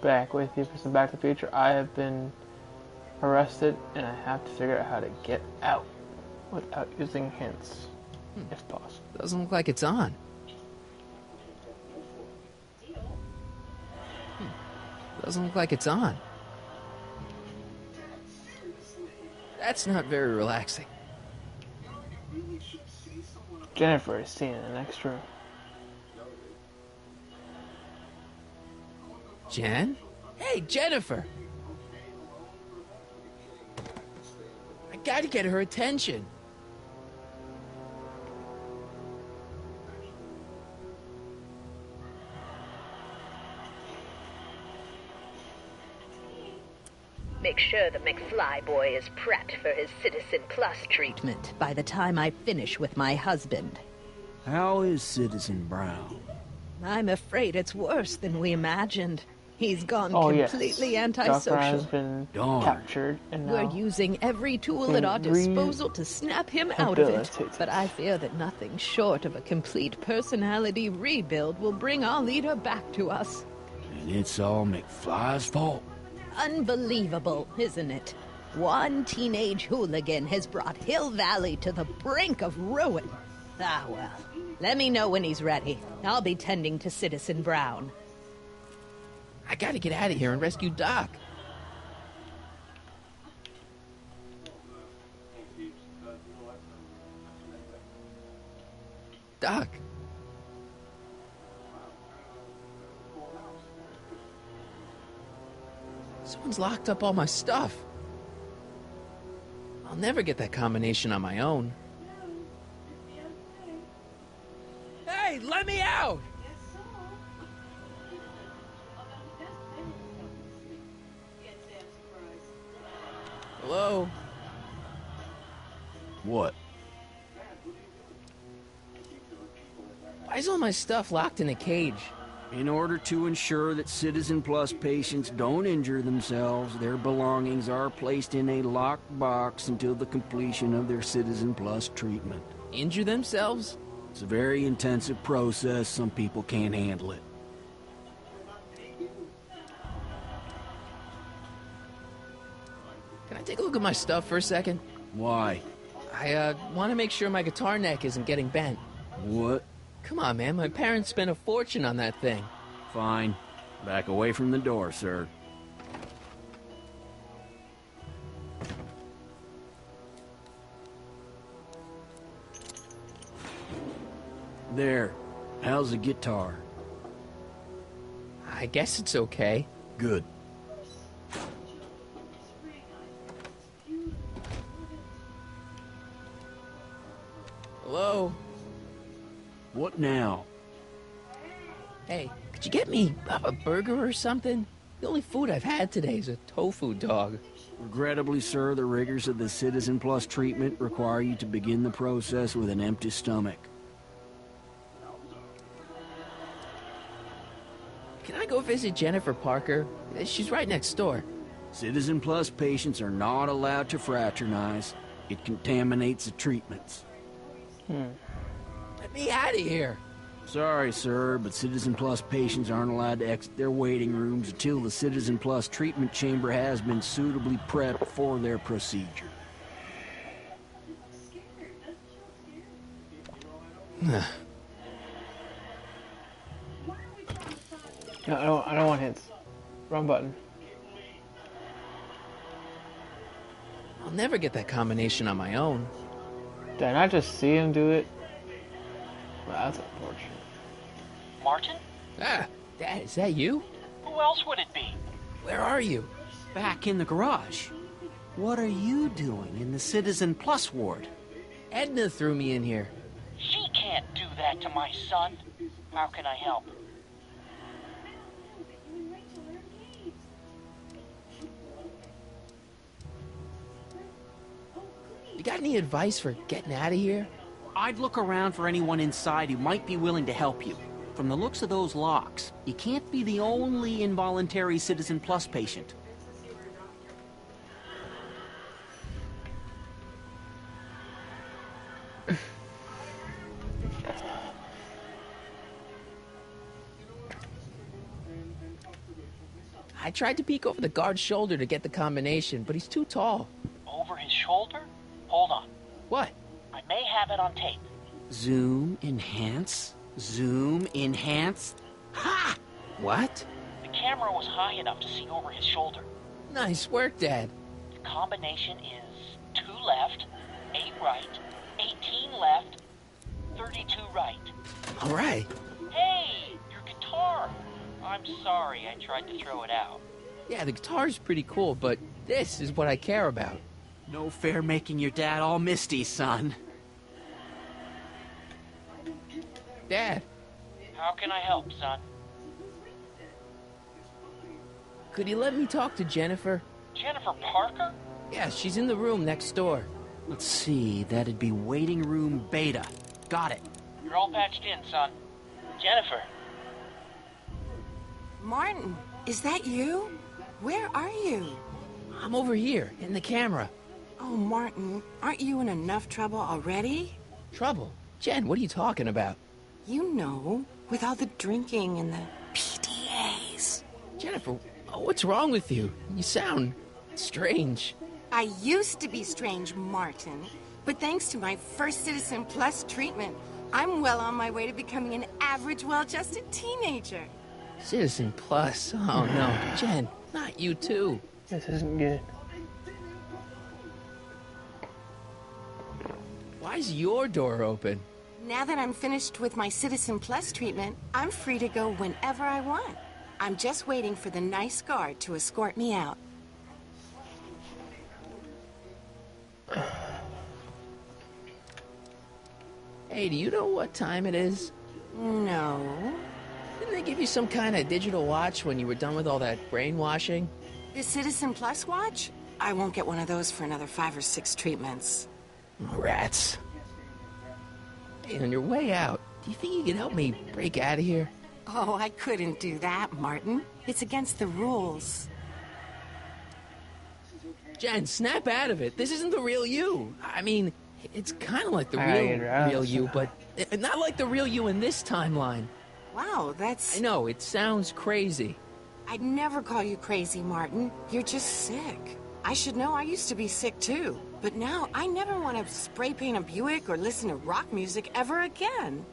Back with you for some Back to the Future. I have been arrested and I have to figure out how to get out without using hints, if possible. Doesn't look like it's on. Doesn't look like it's on. That's not very relaxing. Jennifer is seen in the next room. Jen? Hey, Jennifer! I gotta get her attention. Make sure the McFly boy is prepped for his Citizen Plus treatment by the time I finish with my husband. How is Citizen Brown? I'm afraid it's worse than we imagined. He's gone Yes. completely Dr. antisocial. has been captured and We're now using every tool at our disposal to snap him out of it. But I fear that nothing short of a complete personality rebuild will bring our leader back to us. And it's all McFly's fault. Unbelievable, isn't it? One teenage hooligan has brought Hill Valley to the brink of ruin. Ah, well. Let me know when he's ready. I'll be tending to Citizen Brown. I gotta get out of here and rescue Doc. Doc. Someone's locked up all my stuff. I'll never get that combination on my own. Hey, let me out! Hello? What? Why is all my stuff locked in a cage? In order to ensure that Citizen Plus patients don't injure themselves, their belongings are placed in a locked box until the completion of their Citizen Plus treatment. Injure themselves? It's a very intensive process. Some people can't handle it. Can I take a look at my stuff for a second? Why? I want to make sure my guitar neck isn't getting bent. What? Come on, man. My parents spent a fortune on that thing. Fine. Back away from the door, sir. There. How's the guitar? I guess it's okay. Good. Hello? What now? Hey, could you get me a burger or something? The only food I've had today is a tofu dog. Regrettably, sir, the rigors of the Citizen Plus treatment require you to begin the process with an empty stomach. Can I go visit Jennifer Parker? She's right next door. Citizen Plus patients are not allowed to fraternize. It contaminates the treatments. Let me out of here. Sorry, sir, but Citizen Plus patients aren't allowed to exit their waiting rooms until the Citizen Plus treatment chamber has been suitably prepped for their procedure. No, I don't want hints. Wrong button. I'll never get that combination on my own. Did I not just see him do it? Well, that's unfortunate. Martin? Ah, Dad, is that you? Who else would it be? Where are you? Back in the garage. What are you doing in the Citizen Plus ward? Edna threw me in here. She can't do that to my son. How can I help? You got any advice for getting out of here? I'd look around for anyone inside who might be willing to help you. From the looks of those locks, you can't be the only involuntary Citizen Plus patient. I tried to peek over the guard's shoulder to get the combination, but he's too tall. Over his shoulder? Hold on. What? I may have it on tape. Zoom, enhance, zoom, enhance. Ha! What? The camera was high enough to see over his shoulder. Nice work, Dad. The combination is 2 left, 8 right, 18 left, 32 right. All right. Hey, your guitar! I'm sorry I tried to throw it out. Yeah, the guitar's pretty cool, but this is what I care about. No fair making your dad all misty, son. Dad, How can I help, son? could you let me talk to Jennifer? Jennifer Parker? Yeah, she's in the room next door. Let's see, that'd be waiting room beta. Got it. You're all patched in, son. Jennifer. Martin, is that you? Where are you? I'm over here, in the camera. Oh, Martin, aren't you in enough trouble already? Trouble? Jen, what are you talking about? You know, with all the drinking and the PDAs. Jennifer, what's wrong with you? You sound strange. I used to be strange, Martin, but thanks to my first Citizen Plus treatment, I'm well on my way to becoming an average, well-adjusted teenager. Citizen Plus? Oh no, Jen, not you too. This isn't good. Why's your door open? Now that I'm finished with my Citizen Plus treatment, I'm free to go whenever I want. I'm just waiting for the nice guard to escort me out. Hey, do you know what time it is? No. Didn't they give you some kind of digital watch when you were done with all that brainwashing? The Citizen Plus watch? I won't get one of those for another 5 or 6 treatments. Rats. Hey, on your way out, do you think you can help me break out of here? Oh, I couldn't do that, Martin. It's against the rules. Jen, snap out of it. This isn't the real you. I mean, it's kind of like the I gotta get her out. real you, but not like the real you in this timeline. Wow, that's... I know, it sounds crazy. I'd never call you crazy, Martin. You're just sick. I should know I used to be sick too. But now I never want to spray paint a Buick or listen to rock music ever again.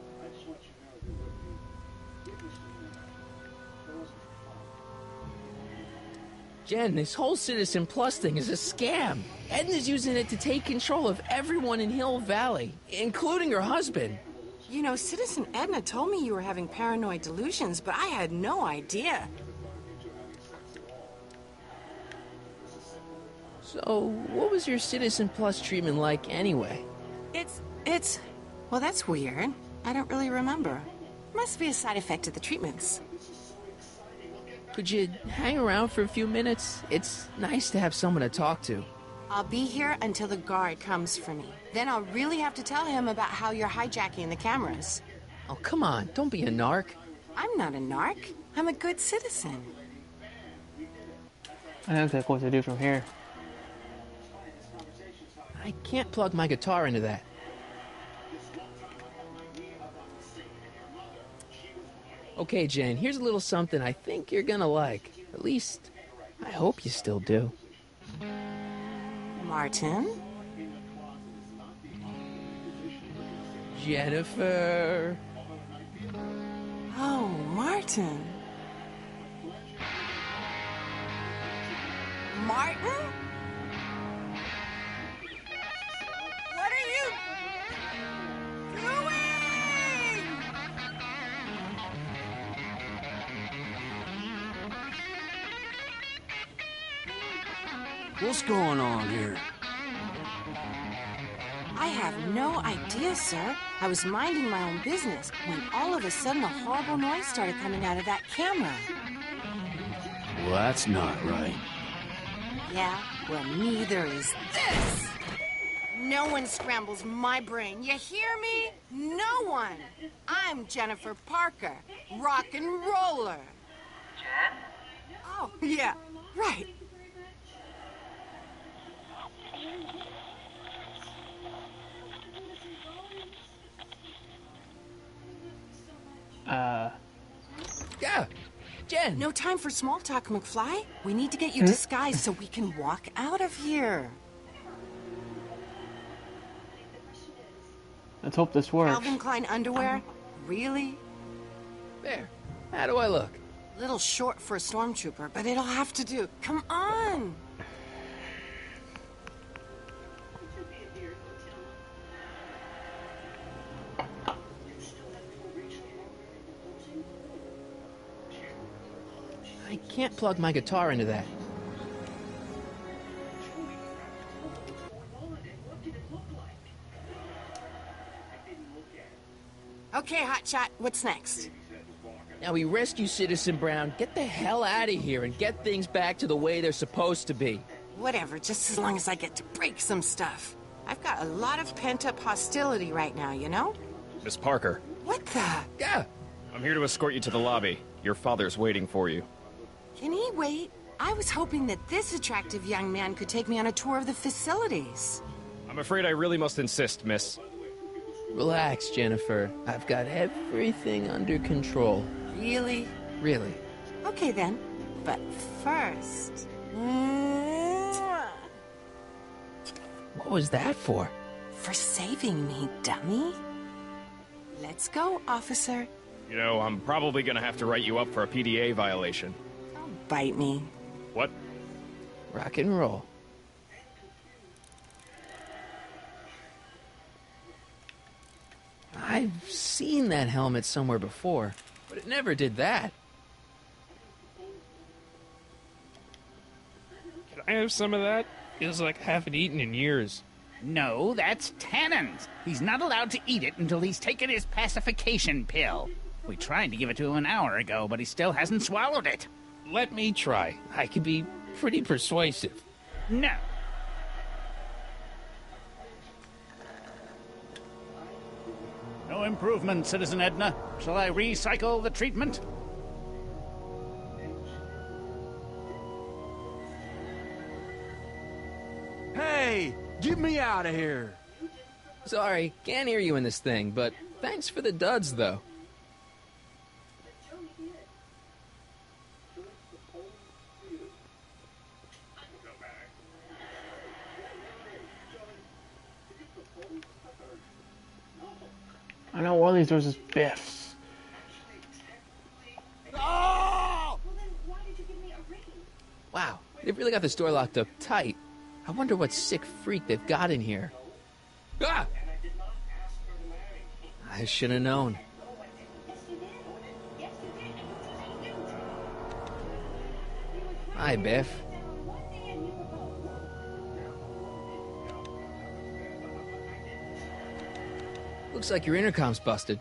Jen, this whole Citizen Plus thing is a scam. Edna's using it to take control of everyone in Hill Valley, including her husband. You know, Citizen Edna told me you were having paranoid delusions, but I had no idea. So, what was your Citizen Plus treatment like anyway? It's... Well, that's weird. I don't really remember. Must be a side effect of the treatments. Could you hang around for a few minutes? It's nice to have someone to talk to. I'll be here until the guard comes for me. Then I'll really have to tell him about how you're hijacking the cameras. Oh, come on, don't be a narc. I'm not a narc. I'm a good citizen. I don't think what to do from here. I can't plug my guitar into that. Okay, Jen, here's a little something I think you're gonna like. At least, I hope you still do. Martin? Jennifer. Oh, Martin. Martin? What are you doing? What's going on here? I have no idea, sir. I was minding my own business when all of a sudden a horrible noise started coming out of that camera. Well, that's not right. Yeah, well, neither is this. No one scrambles my brain. You hear me? No one. I'm Jennifer Parker, rock and roller. Jen? Oh, yeah, right. Yeah. Jen! No time for small talk, McFly. We need to get you disguised so we can walk out of here. Let's hope this works. Calvin Klein underwear? Really? There. How do I look? Little short for a stormtrooper, but it'll have to do. Come on! I can't plug my guitar into that. Okay, Hotshot, what's next? Now we rescue Citizen Brown, get the hell out of here, and get things back to the way they're supposed to be. Whatever, just as long as I get to break some stuff. I've got a lot of pent-up hostility right now, you know? Miss Parker, What the? Yeah. I'm here to escort you to the lobby. Your father's waiting for you. Can he wait? I was hoping that this attractive young man could take me on a tour of the facilities. I'm afraid I really must insist, miss. Relax, Jennifer. I've got everything under control. Really? Really. Okay then. But first... What was that for? For saving me, dummy. Let's go, officer. You know, I'm probably gonna have to write you up for a PDA violation. Don't bite me. What? Rock and roll. I've seen that helmet somewhere before, but it never did that. Can I have some of that? Feels like I haven't eaten in years. No, that's Tannen's. He's not allowed to eat it until he's taken his pacification pill. We tried to give it to him an hour ago, but he still hasn't swallowed it. Let me try. I can be pretty persuasive. No. No improvement, Citizen Edna. Shall I recycle the treatment? Hey, get me out of here. Sorry, can't hear you in this thing, but thanks for the duds, though. I know one of these doors is Biff's. Wow, they've really got this door locked up tight. I wonder what sick freak they've got in here. Ah! I should have known. Hi, Biff. Looks like your intercom's busted.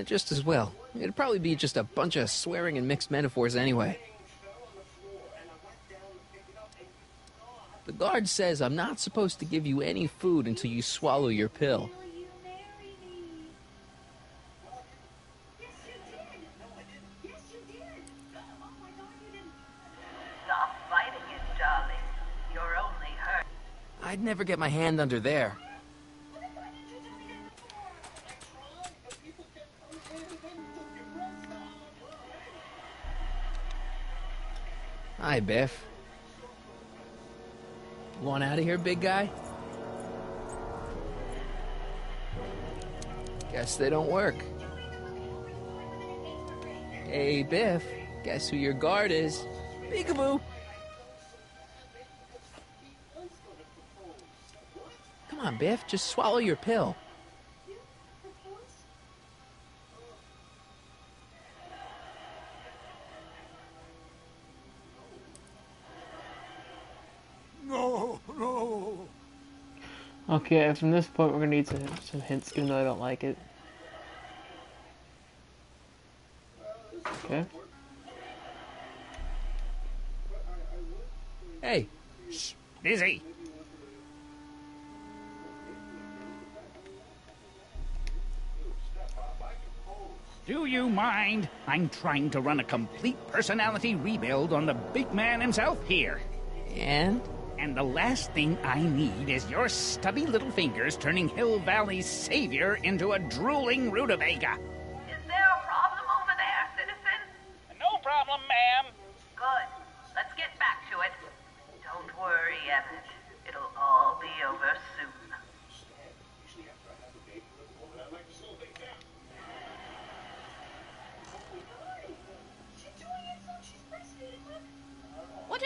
Just as well. It'd probably be just a bunch of swearing and mixed metaphors anyway. The guard says I'm not supposed to give you any food until you swallow your pill. Stop fighting it, darling. You're only hurt. I'd never get my hand under there. Hi, Biff. Want out of here, big guy? Guess they don't work. Hey, Biff. Guess who your guard is? Peekaboo. Come on, Biff. Just swallow your pill. No, no. Okay, from this point we're gonna need some hints, even though I don't like it. Okay. Hey. Shh, Dizzy. Do you mind? I'm trying to run a complete personality rebuild on the big man himself here. And? And the last thing I need is your stubby little fingers turning Hill Valley's savior into a drooling rutabaga. Is there a problem over there, citizen? No problem, ma'am.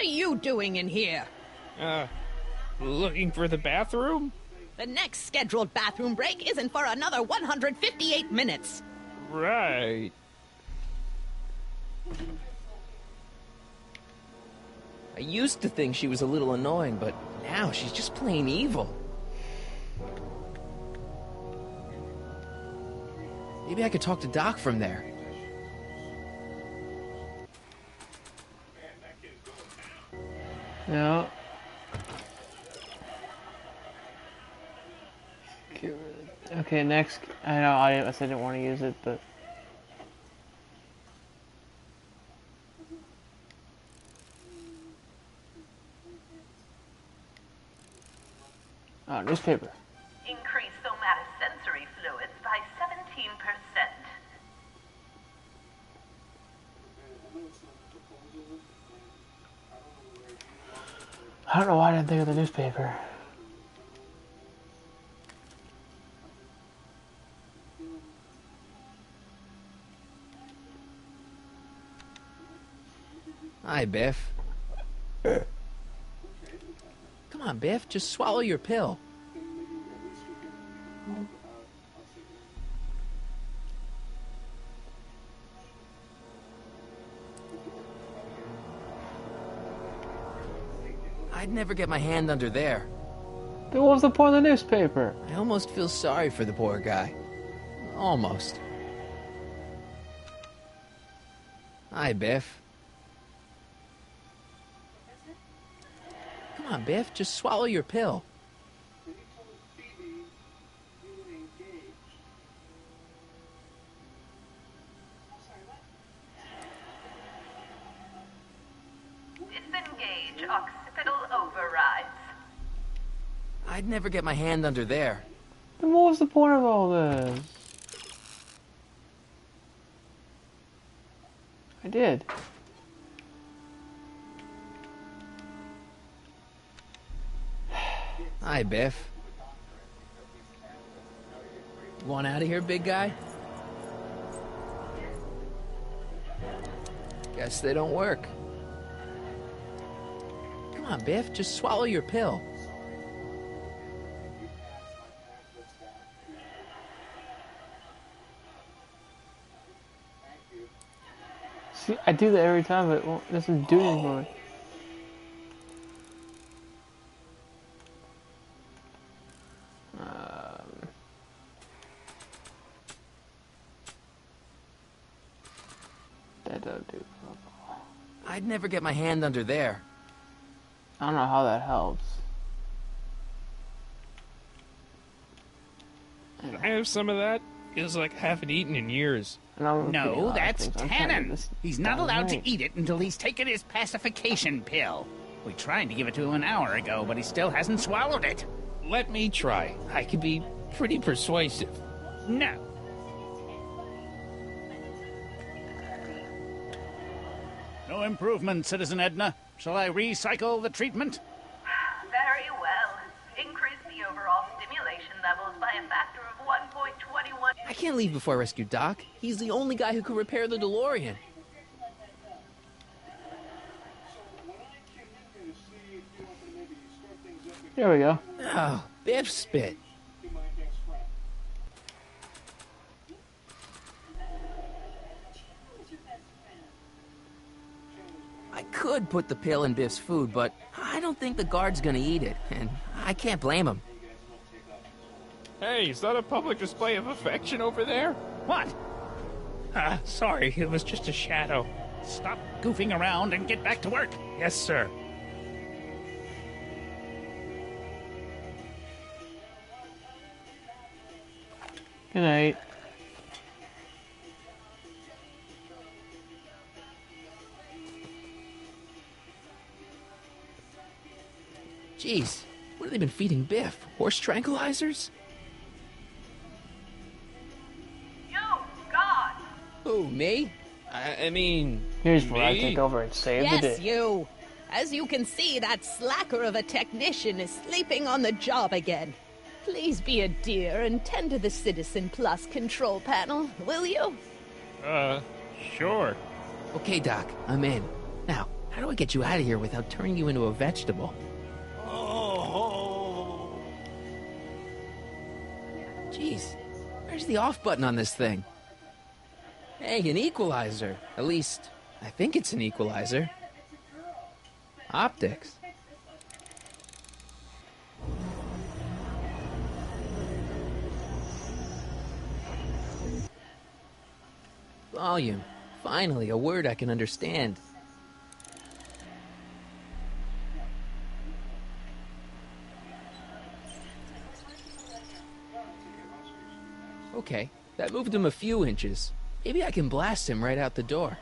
are you doing in here? Looking for the bathroom? The next scheduled bathroom break isn't for another 158 minutes. Right. I used to think she was a little annoying, but now she's just plain evil. Maybe I could talk to Doc from there. No. Okay, next. I know I said I didn't want to use it, but. Oh, newspaper. Increase somatosensory fluids by 17%. I don't know why I didn't think of the newspaper. Hi, Biff. Come on, Biff, just swallow your pill. I'd never get my hand under there. Then what was the point of the newspaper? I almost feel sorry for the poor guy. Almost. Hi, Biff. Come on, Biff, just swallow your pill. Disengage occipital overrides. I'd never get my hand under there. Then what was the point of all this? I did. Hi, Biff. You want out of here, big guy? Guess they don't work. Come on, Biff, just swallow your pill. See, I do that every time, but it doesn't do anything for me. That don't do. I'd never get my hand under there. I don't know how that helps. Can I have some of that? Feels like I haven't eaten in years. No, that's Tannen. He's not allowed to eat it until he's taken his pacification pill. We tried to give it to him an hour ago, but he still hasn't swallowed it. Let me try. I can be pretty persuasive. No. No improvement, Citizen Edna. Shall I recycle the treatment? Very well. Increase the overall stimulation levels by a factor of 1.21. I can't leave before I rescue Doc. He's the only guy who can repair the DeLorean. There we go. Oh, Biff spit. I could put the pill in Biff's food, but I don't think the guard's gonna eat it, and I can't blame him. Hey, is that a public display of affection over there? What? Sorry, it was just a shadow. Stop goofing around and get back to work. Yes, sir. Good night. Jeez, what have they been feeding Biff? Horse tranquilizers? You, God! Who, me? I mean... Here's where I me? take over and save the Yes, day. you. As you can see, that slacker of a technician is sleeping on the job again. Please be a dear and tend to the Citizen Plus control panel, will you? Sure. Okay, Doc, I'm in. Now, How do I get you out of here without turning you into a vegetable? Oh. Jeez, where's the off button on this thing? Hey, an equalizer. At least, I think it's an equalizer. Optics. Volume. Finally, a word I can understand. Okay, that moved him a few inches. Maybe I can blast him right out the door.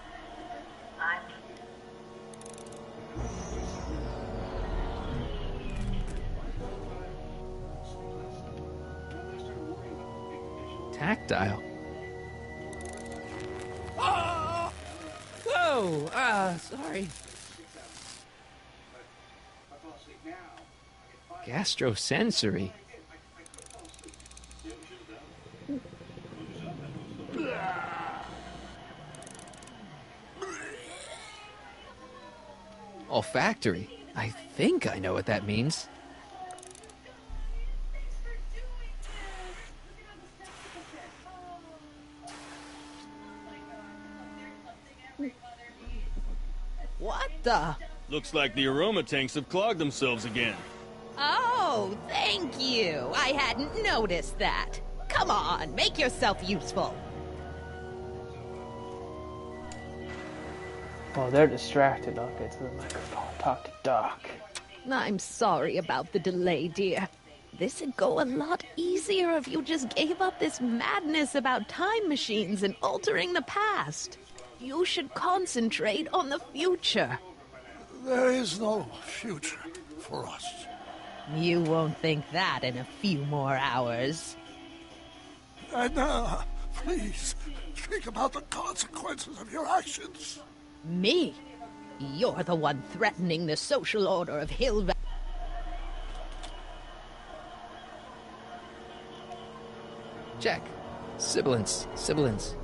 Tactile. Oh, sorry. Gastrosensory. Olfactory. I think I know what that means. What the? Looks like the aroma tanks have clogged themselves again. Oh, thank you. I hadn't noticed that. Come on, make yourself useful. While they're distracted, I'll get to the microphone. Talk to Doc. I'm sorry about the delay, dear. This'd go a lot easier if you just gave up this madness about time machines and altering the past. You should concentrate on the future. There is no future for us. You won't think that in a few more hours. Edna, please, think about the consequences of your actions. Me? You're the one threatening the social order of Hill Valley. Check. Sibilance. Sibilance.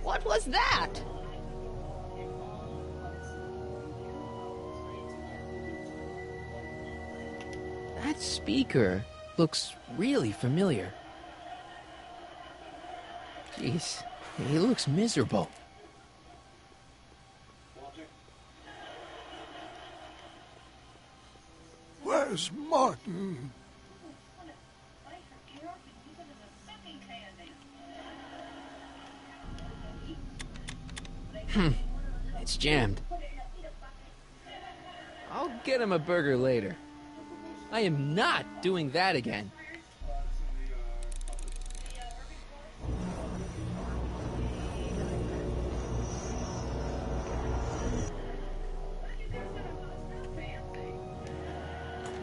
What was that? That speaker looks really familiar. Jeez, he looks miserable. Where's Martin? It's jammed. I'll get him a burger later. I am not doing that again.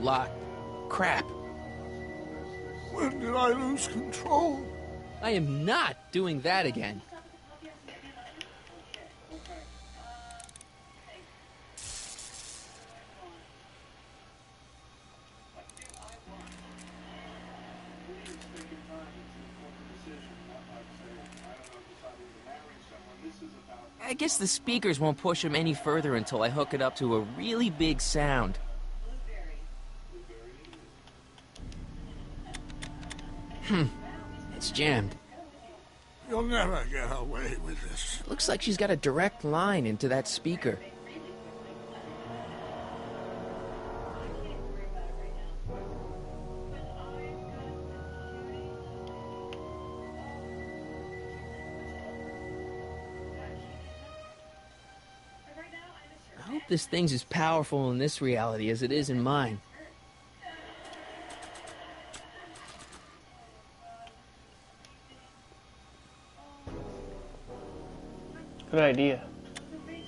Locked. Crap. When did I lose control? I am not doing that again. I guess the speakers won't push him any further until I hook it up to a really big sound. It's jammed. You'll never get away with this. Looks like she's got a direct line into that speaker. I hope this thing's as powerful in this reality as it is in mine. Good idea. Hey,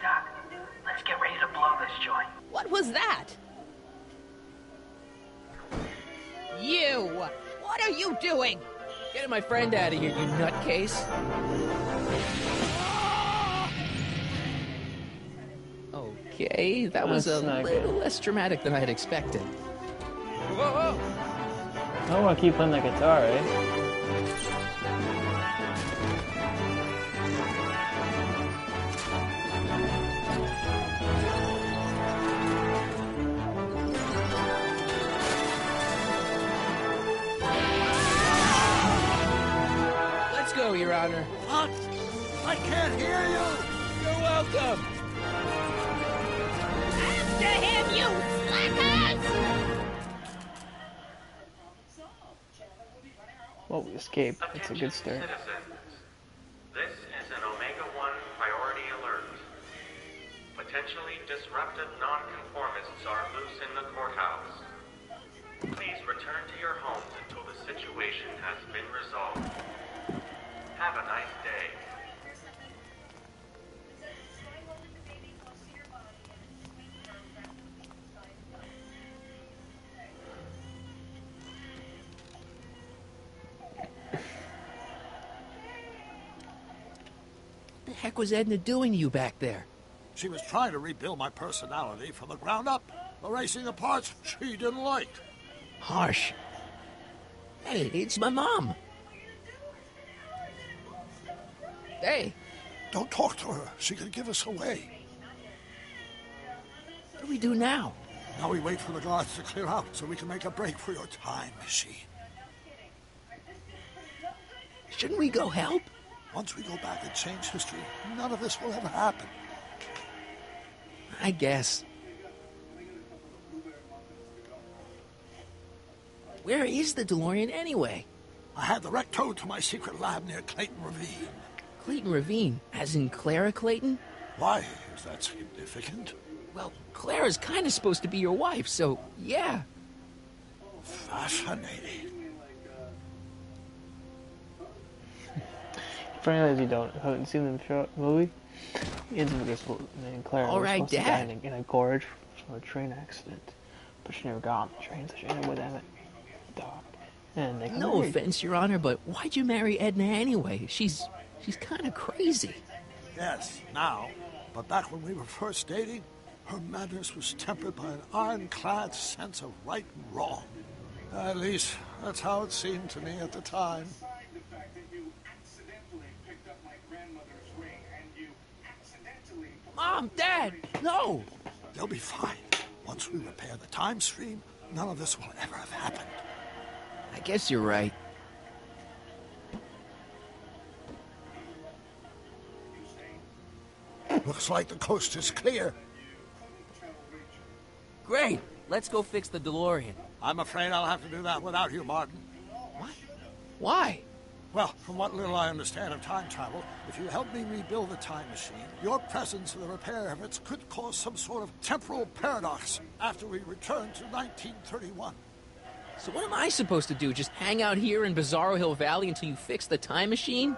Doc, let's get ready to blow this joint. What was that? You! What are you doing? Get my friend out of here, you nutcase. Okay, that was a little less dramatic than I had expected. Whoa, whoa. I don't want to keep playing the guitar, eh? Honor. What? I can't hear you! You're welcome. After him, you slackers! Well, we escaped. That's a good start. This is an Omega-1 priority alert. Potentially disruptive nonconformists are loose in the courthouse. Please return to your homes until the situation has been resolved. Have a nice day. What the heck was Edna doing to you back there? She was trying to rebuild my personality from the ground up, erasing the parts she didn't like. Harsh. Hey, it's my mom. Hey. Don't talk to her. She could give us away. What do we do now? Now we wait for the guards to clear out so we can make a break for your time machine. Shouldn't we go help? Once we go back and change history, none of this will ever happen. I guess. Where is the DeLorean anyway? I had the wreck towed to my secret lab near Clayton Ravine. Clayton Ravine, as in Clara Clayton? Why? Is that significant? Well, Clara's kind of supposed to be your wife, so yeah. Fascinating. For anyone you haven't seen the movie, Elizabeth and Claire All were right, supposed to Dad. die in a gorge from a train accident, but she never got on the train, so she ended up with Emmett, the dog. And they got No married. offense, Your Honor, but why'd you marry Edna anyway? She's kind of crazy. Yes, now. But back when we were first dating, her madness was tempered by an ironclad sense of right and wrong. At least, that's how it seemed to me at the time. Mom, Dad, no! They'll be fine. Once we repair the time stream, none of this will ever have happened. I guess you're right. Looks like the coast is clear. Great. Let's go fix the DeLorean. I'm afraid I'll have to do that without you, Martin. What? Why? Well, from what little I understand of time travel, if you help me rebuild the time machine, your presence in the repair efforts could cause some sort of temporal paradox after we return to 1931. So what am I supposed to do? Just hang out here in Bizarro Hill Valley until you fix the time machine?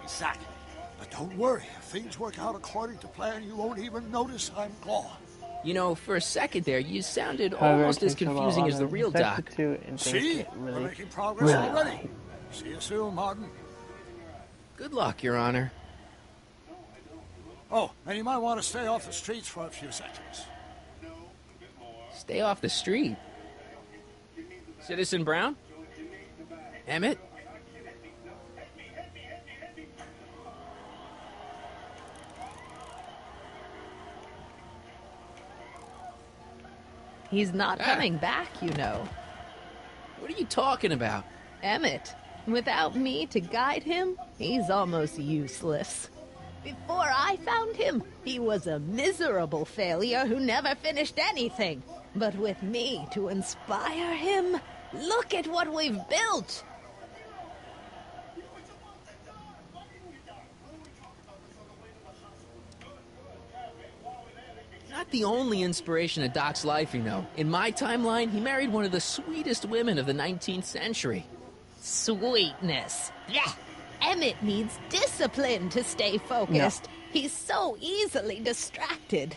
Exactly. But don't worry, if things work out according to plan, you won't even notice I'm gone. You know, for a second there, you sounded However, almost it as takes a lot confusing as the longer real than Doc. expected to, and things See? get We're really, making progress really already. light. See you soon, Martin. Good luck, Your Honor. Oh, and you might want to stay off the streets for a few seconds. Stay off the street. Citizen Brown? Emmett? He's not coming back, you know. What are you talking about? Emmett, without me to guide him, he's almost useless. Before I found him, he was a miserable failure who never finished anything. But with me to inspire him, look at what we've built! Not the only inspiration of Doc's life, you know. In my timeline, he married one of the sweetest women of the 19th century. Sweetness. Blech. Emmett needs discipline to stay focused. He's so easily distracted.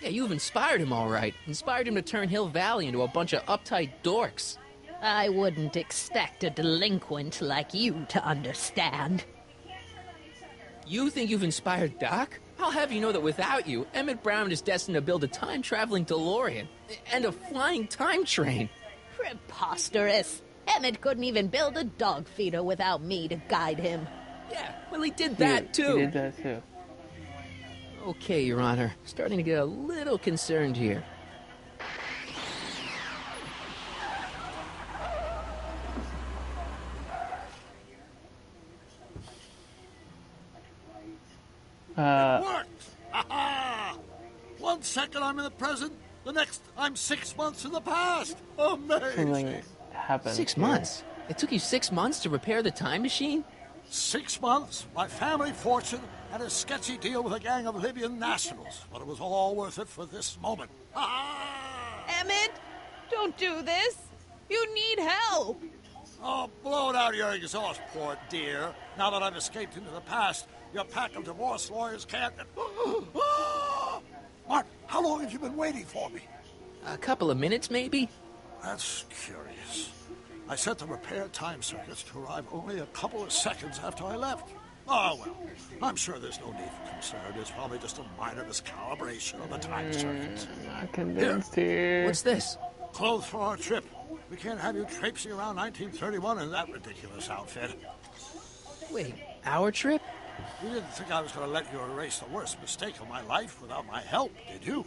Yeah, you've inspired him all right. Inspired him to turn Hill Valley into a bunch of uptight dorks. I wouldn't expect a delinquent like you to understand. You think you've inspired Doc? I'll have you know that without you, Emmett Brown is destined to build a time-traveling DeLorean and a flying time train. Preposterous. Emmett couldn't even build a dog feeder without me to guide him. Yeah, well, he did that, too. He did that, too. Okay, Your Honor. Starting to get a little concerned here. It worked! Ha-ha! 1 second I'm in the present, the next I'm 6 months in the past. Amazing! Something happened. 6 here. months? It took you 6 months to repair the time machine? 6 months, my family fortune, and a sketchy deal with a gang of Libyan nationals. But it was all worth it for this moment. Ha-ha! Emmett, don't do this. You need help. Oh, blow it out of your exhaust, poor dear. Now that I've escaped into the past, your pack of divorce lawyers can't... Mark, how long have you been waiting for me? A couple of minutes, maybe? That's curious. I set the repair time circuits to arrive only a couple of seconds after I left. Oh, well, I'm sure there's no need for concern. It's probably just a minor miscalibration of the time circuits. Not convinced here. What's this? Clothes for our trip. We can't have you traipsing around 1931 in that ridiculous outfit. Wait, our trip? You didn't think I was going to let you erase the worst mistake of my life without my help, did you?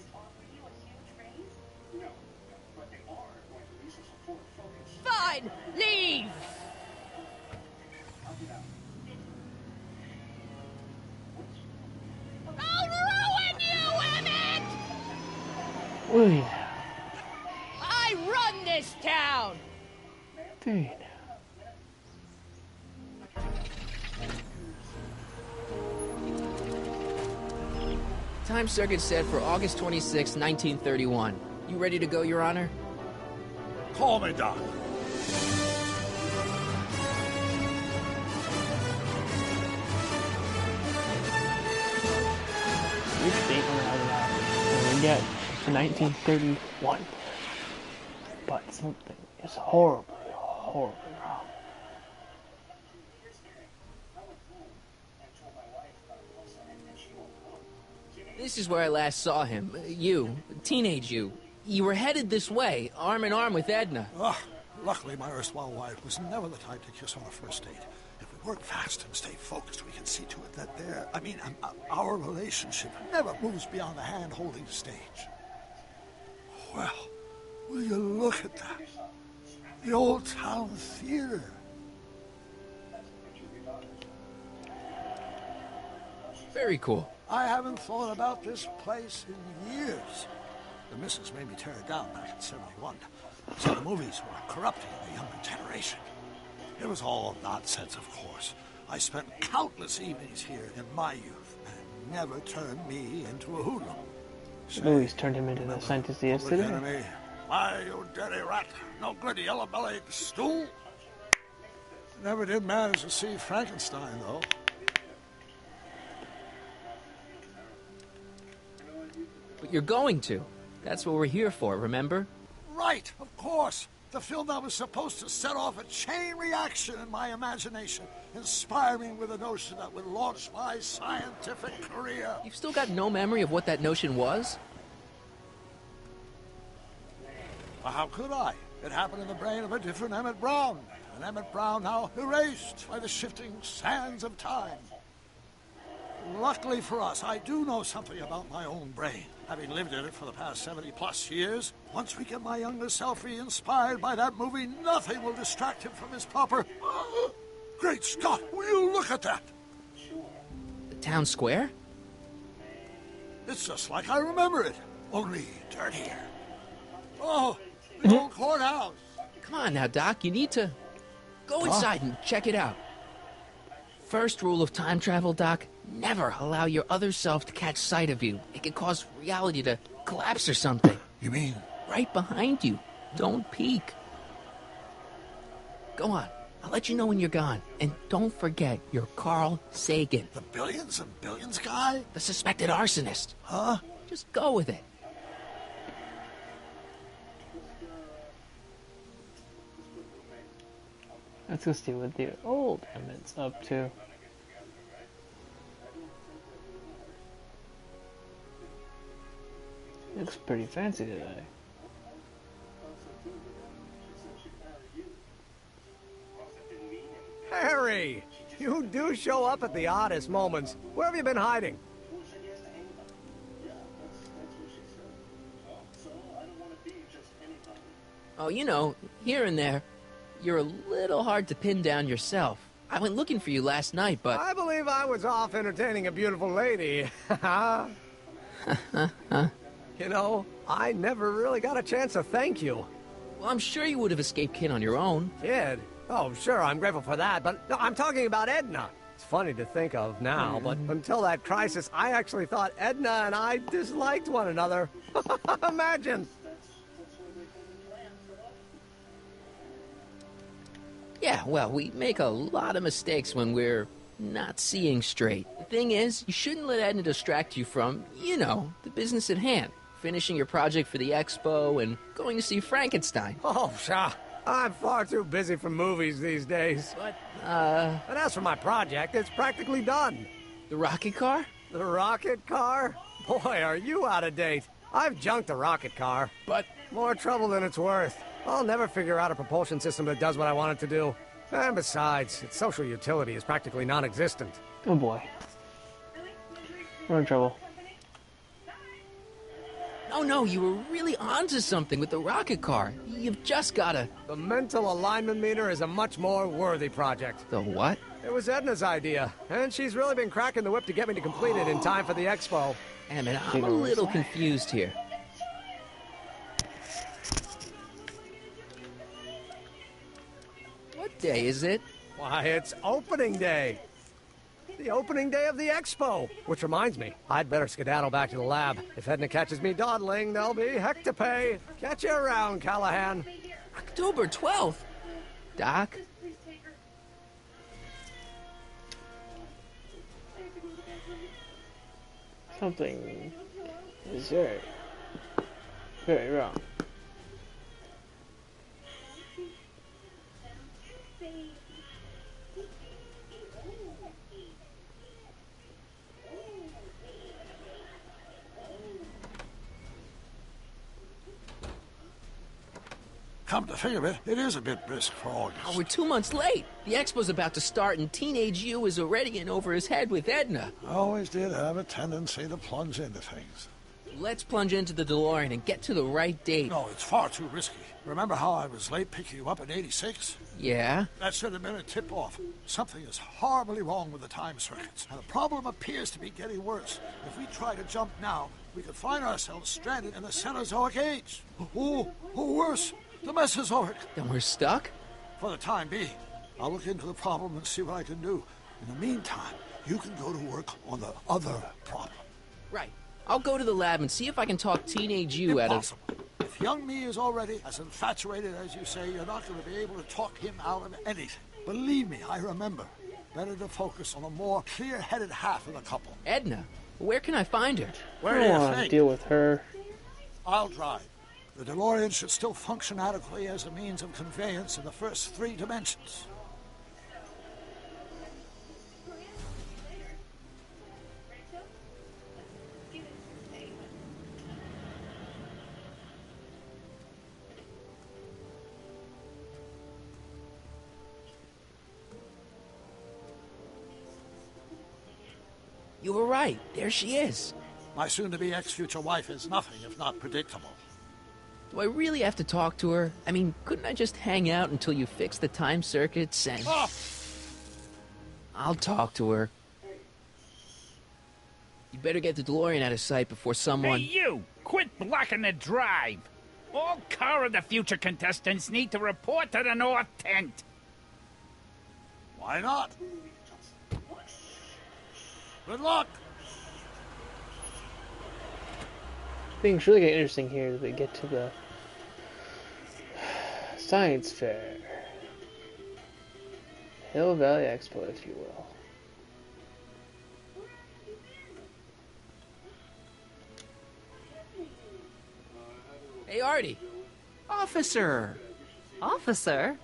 Fine, leave. I'll ruin you, Emmett! Wait. I run this town. Dude. Time circuit set for August 26, 1931. You ready to go, Your Honor? Call me, Doc. Which date am I allowed? And we get to 1931. But something is horribly, horribly wrong. This is where I last saw him. You, teenage you. You were headed this way, arm in arm with Edna. Luckily, my erstwhile wife was never the type to kiss on a first date. If we work fast and stay focused, we can see to it that our relationship never moves beyond the hand-holding stage. Well, will you look at that? The Old Town Theater. Very cool. I haven't thought about this place in years. The missus made me tear it down back in '71. So the movies were corrupting the younger generation. It was all nonsense, of course. I spent countless evenings here in my youth, and it never turned me into a hoodlum. The movies turned him into the scientist he is today. Enemy. Why, you dirty rat. No good yellow-bellied stool. Never did manage to see Frankenstein, though. But you're going to. That's what we're here for, remember? Right, of course. The film that was supposed to set off a chain reaction in my imagination, inspire me with a notion that would launch my scientific career. You've still got no memory of what that notion was? Well, how could I? It happened in the brain of a different Emmett Brown. An Emmett Brown now erased by the shifting sands of time. Luckily for us, I do know something about my own brain. Having lived in it for the past 70-plus years, once we get my younger self re-inspired by that movie, nothing will distract him from his proper... Great Scott, will you look at that? The town square? It's just like I remember it, only dirtier. Oh, the old courthouse. Come on now, Doc, you need to... Go inside and check it out. First rule of time travel, Doc, never allow your other self to catch sight of you. It could cause reality to collapse or something. You mean? Right behind you. Don't peek. Go on. I'll let you know when you're gone. And don't forget, you're Carl Sagan. The billions and billions guy? The suspected arsonist. Huh? Just go with it. Let's go see what the old Emmett's up to. Looks pretty fancy today. Harry! You do show up at the oddest moments. Where have you been hiding? Oh, you know, here and there. You're a little hard to pin down yourself. I went looking for you last night, but... I believe I was off entertaining a beautiful lady. You know, I never really got a chance to thank you. Well, I'm sure you would have escaped Kid on your own. Kid? Oh, sure, I'm grateful for that, but no, I'm talking about Edna. It's funny to think of now, but until that crisis, I actually thought Edna and I disliked one another. Imagine! Yeah, well, we make a lot of mistakes when we're not seeing straight. The thing is, you shouldn't let Edna distract you from, you know, the business at hand. Finishing your project for the expo and going to see Frankenstein. Oh, pshaw. I'm far too busy for movies these days. But, And as for my project, it's practically done. The rocket car? The rocket car? Boy, are you out of date. I've junked the rocket car. But... more trouble than it's worth. I'll never figure out a propulsion system that does what I want it to do. And besides, its social utility is practically non-existent. Oh boy. We're in trouble. No, you were really onto something with the rocket car. You've just gotta... The mental alignment meter is a much more worthy project. The what? It was Edna's idea, and she's really been cracking the whip to get me to complete it in time for the expo. And I'm a little confused here. What day is it? Why, it's opening day. The opening day of the expo. Which reminds me, I'd better skedaddle back to the lab. If Edna catches me dawdling, there'll be heck to pay. Catch you around, Callahan. October 12th? Doc? Something is very, very wrong. Come to think of it, it is a bit brisk for August. Oh, we're 2 months late. The expo's about to start, and Teenage You is already in over his head with Edna. I always did have a tendency to plunge into things. Let's plunge into the DeLorean and get to the right date. No, it's far too risky. Remember how I was late picking you up in '86? Yeah? That should have been a tip-off. Something is horribly wrong with the time circuits, and the problem appears to be getting worse. If we try to jump now, we could find ourselves stranded in the Cenozoic age. Or worse, the Mesozoic. Then we're stuck? For the time being. I'll look into the problem and see what I can do. In the meantime, you can go to work on the other problem. Right. I'll go to the lab and see if I can talk Teenage You out of... Impossible. If young me is already as infatuated as you say, you're not going to be able to talk him out of anything. Believe me, I remember. Better to focus on a more clear-headed half of the couple. Edna? Where can I find her? Where I do don't you want to think? deal with her. I'll drive. The DeLorean should still function adequately as a means of conveyance in the first 3 dimensions. You were right. There she is. My soon-to-be ex-future wife is nothing if not predictable. Do I really have to talk to her? I mean, couldn't I just hang out until you fix the time circuits and... Oh! I'll talk to her. You better get the DeLorean out of sight before someone... Hey, you! Quit blocking the drive! All Car of the Future contestants need to report to the North Tent. Why not? Good luck! Things really get interesting here as we get to the science fair. Hill Valley Expo, if you will. Hey, Artie. Officer! Officer?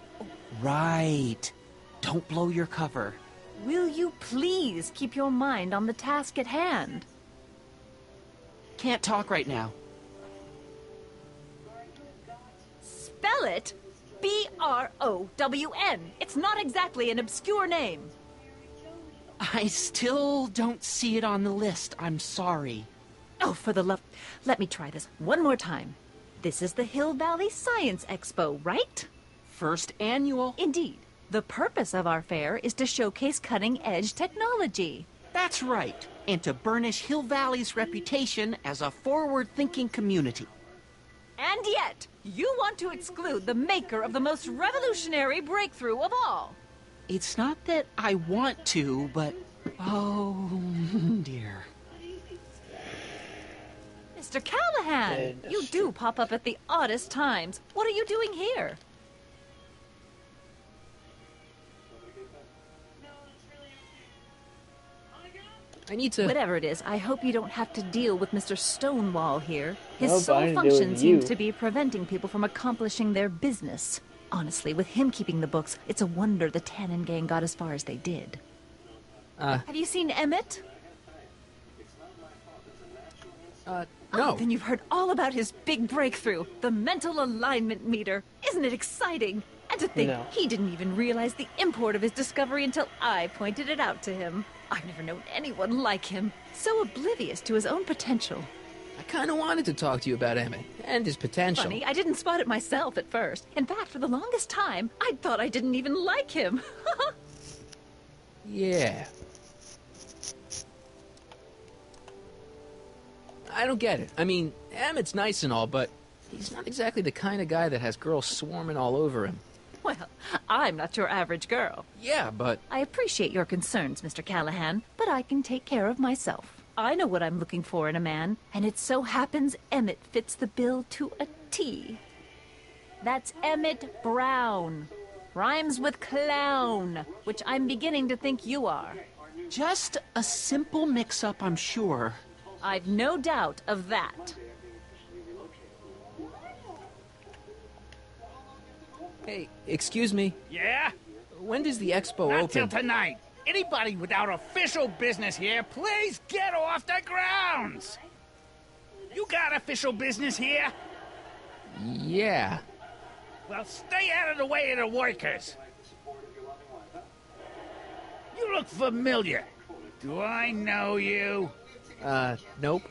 Right. Don't blow your cover. Will you please keep your mind on the task at hand? Can't talk right now. Spell it B-R-O-W-N. It's not exactly an obscure name. I still don't see it on the list. I'm sorry. Oh, for the love... Let me try this one more time. This is the Hill Valley Science Expo, right? First annual. Indeed. The purpose of our fair is to showcase cutting-edge technology. That's right, and to burnish Hill Valley's reputation as a forward-thinking community. And yet, you want to exclude the maker of the most revolutionary breakthrough of all. It's not that I want to, but... oh, dear. Mr. Callahan, you do pop up at the oddest times. What are you doing here? I need to... Whatever it is, I hope you don't have to deal with Mr. Stonewall here. His Nope, I sole didn't deal function with seems you. to be preventing people from accomplishing their business. Honestly, with him keeping the books, it's a wonder the Tannen gang got as far as they did. Have you seen Emmett? No. Oh, then you've heard all about his big breakthrough, the mental alignment meter. Isn't it exciting? And to think No. he didn't even realize the import of his discovery until I pointed it out to him. I've never known anyone like him, so oblivious to his own potential. I kind of wanted to talk to you about Emmett and his potential. Funny, I didn't spot it myself at first. In fact, for the longest time, I thought I didn't even like him. Yeah. I don't get it. I mean, Emmett's nice and all, but he's not exactly the kind of guy that has girls swarming all over him. Well, I'm not your average girl. Yeah, but... I appreciate your concerns, Mr. Callahan, but I can take care of myself. I know what I'm looking for in a man, and it so happens Emmett fits the bill to a T. That's Emmett Brown. Rhymes with clown, which I'm beginning to think you are. Just a simple mix-up, I'm sure. I've no doubt of that. Hey, excuse me. Yeah? When does the expo Not open? till tonight. Anybody without official business here, please get off the grounds! You got official business here? Yeah. Well, stay out of the way of the workers. You look familiar. Do I know you? Nope.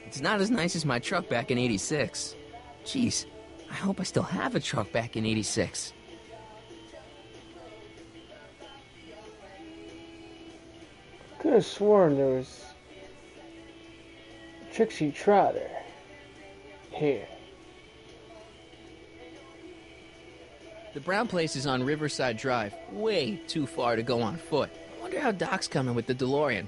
It's not as nice as my truck back in '86. Jeez, I hope I still have a truck back in '86. Could have sworn there was Trixie Trotter here. The Brown place is on Riverside Drive. Way too far to go on foot. I wonder how Doc's coming with the DeLorean.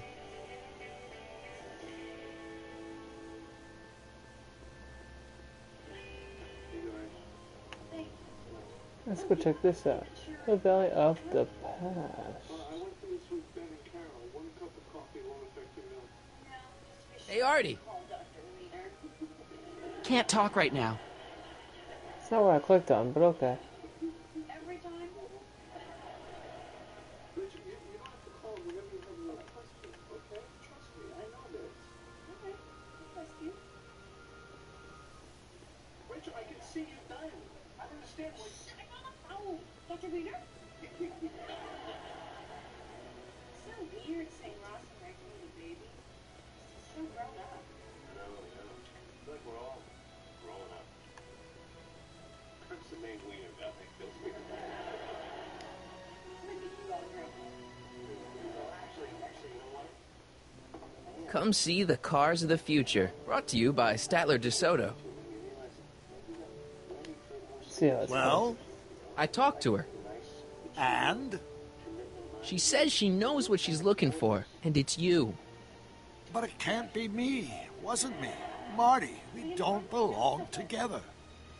Let's go check this out. The Valley of the Past. Hey, Artie. Can't talk right now. It's not what I clicked on, but okay. Come see the Cars of the Future. Brought to you by Statler DeSoto. See how it's Well? I talked to her. And? She says she knows what she's looking for, and it's you. But it can't be me. Wasn't me. Marty, we don't belong together.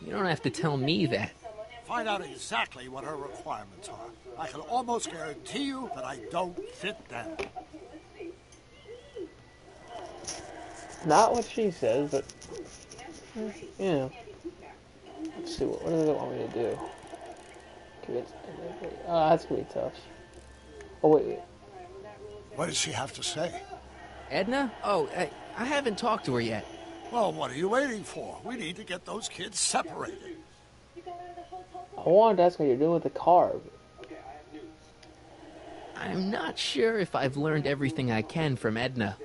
You don't have to tell me that. Find out exactly what her requirements are. I can almost guarantee you that I don't fit them. Not what she says, but you know. Let's see, what does it want me to do? Oh, that's gonna be tough. Oh, wait. What does she have to say? Edna? Oh, I haven't talked to her yet. Well, what are you waiting for? We need to get those kids separated. I wanted to ask what you're doing with the car. I'm not sure if I've learned everything I can from Edna.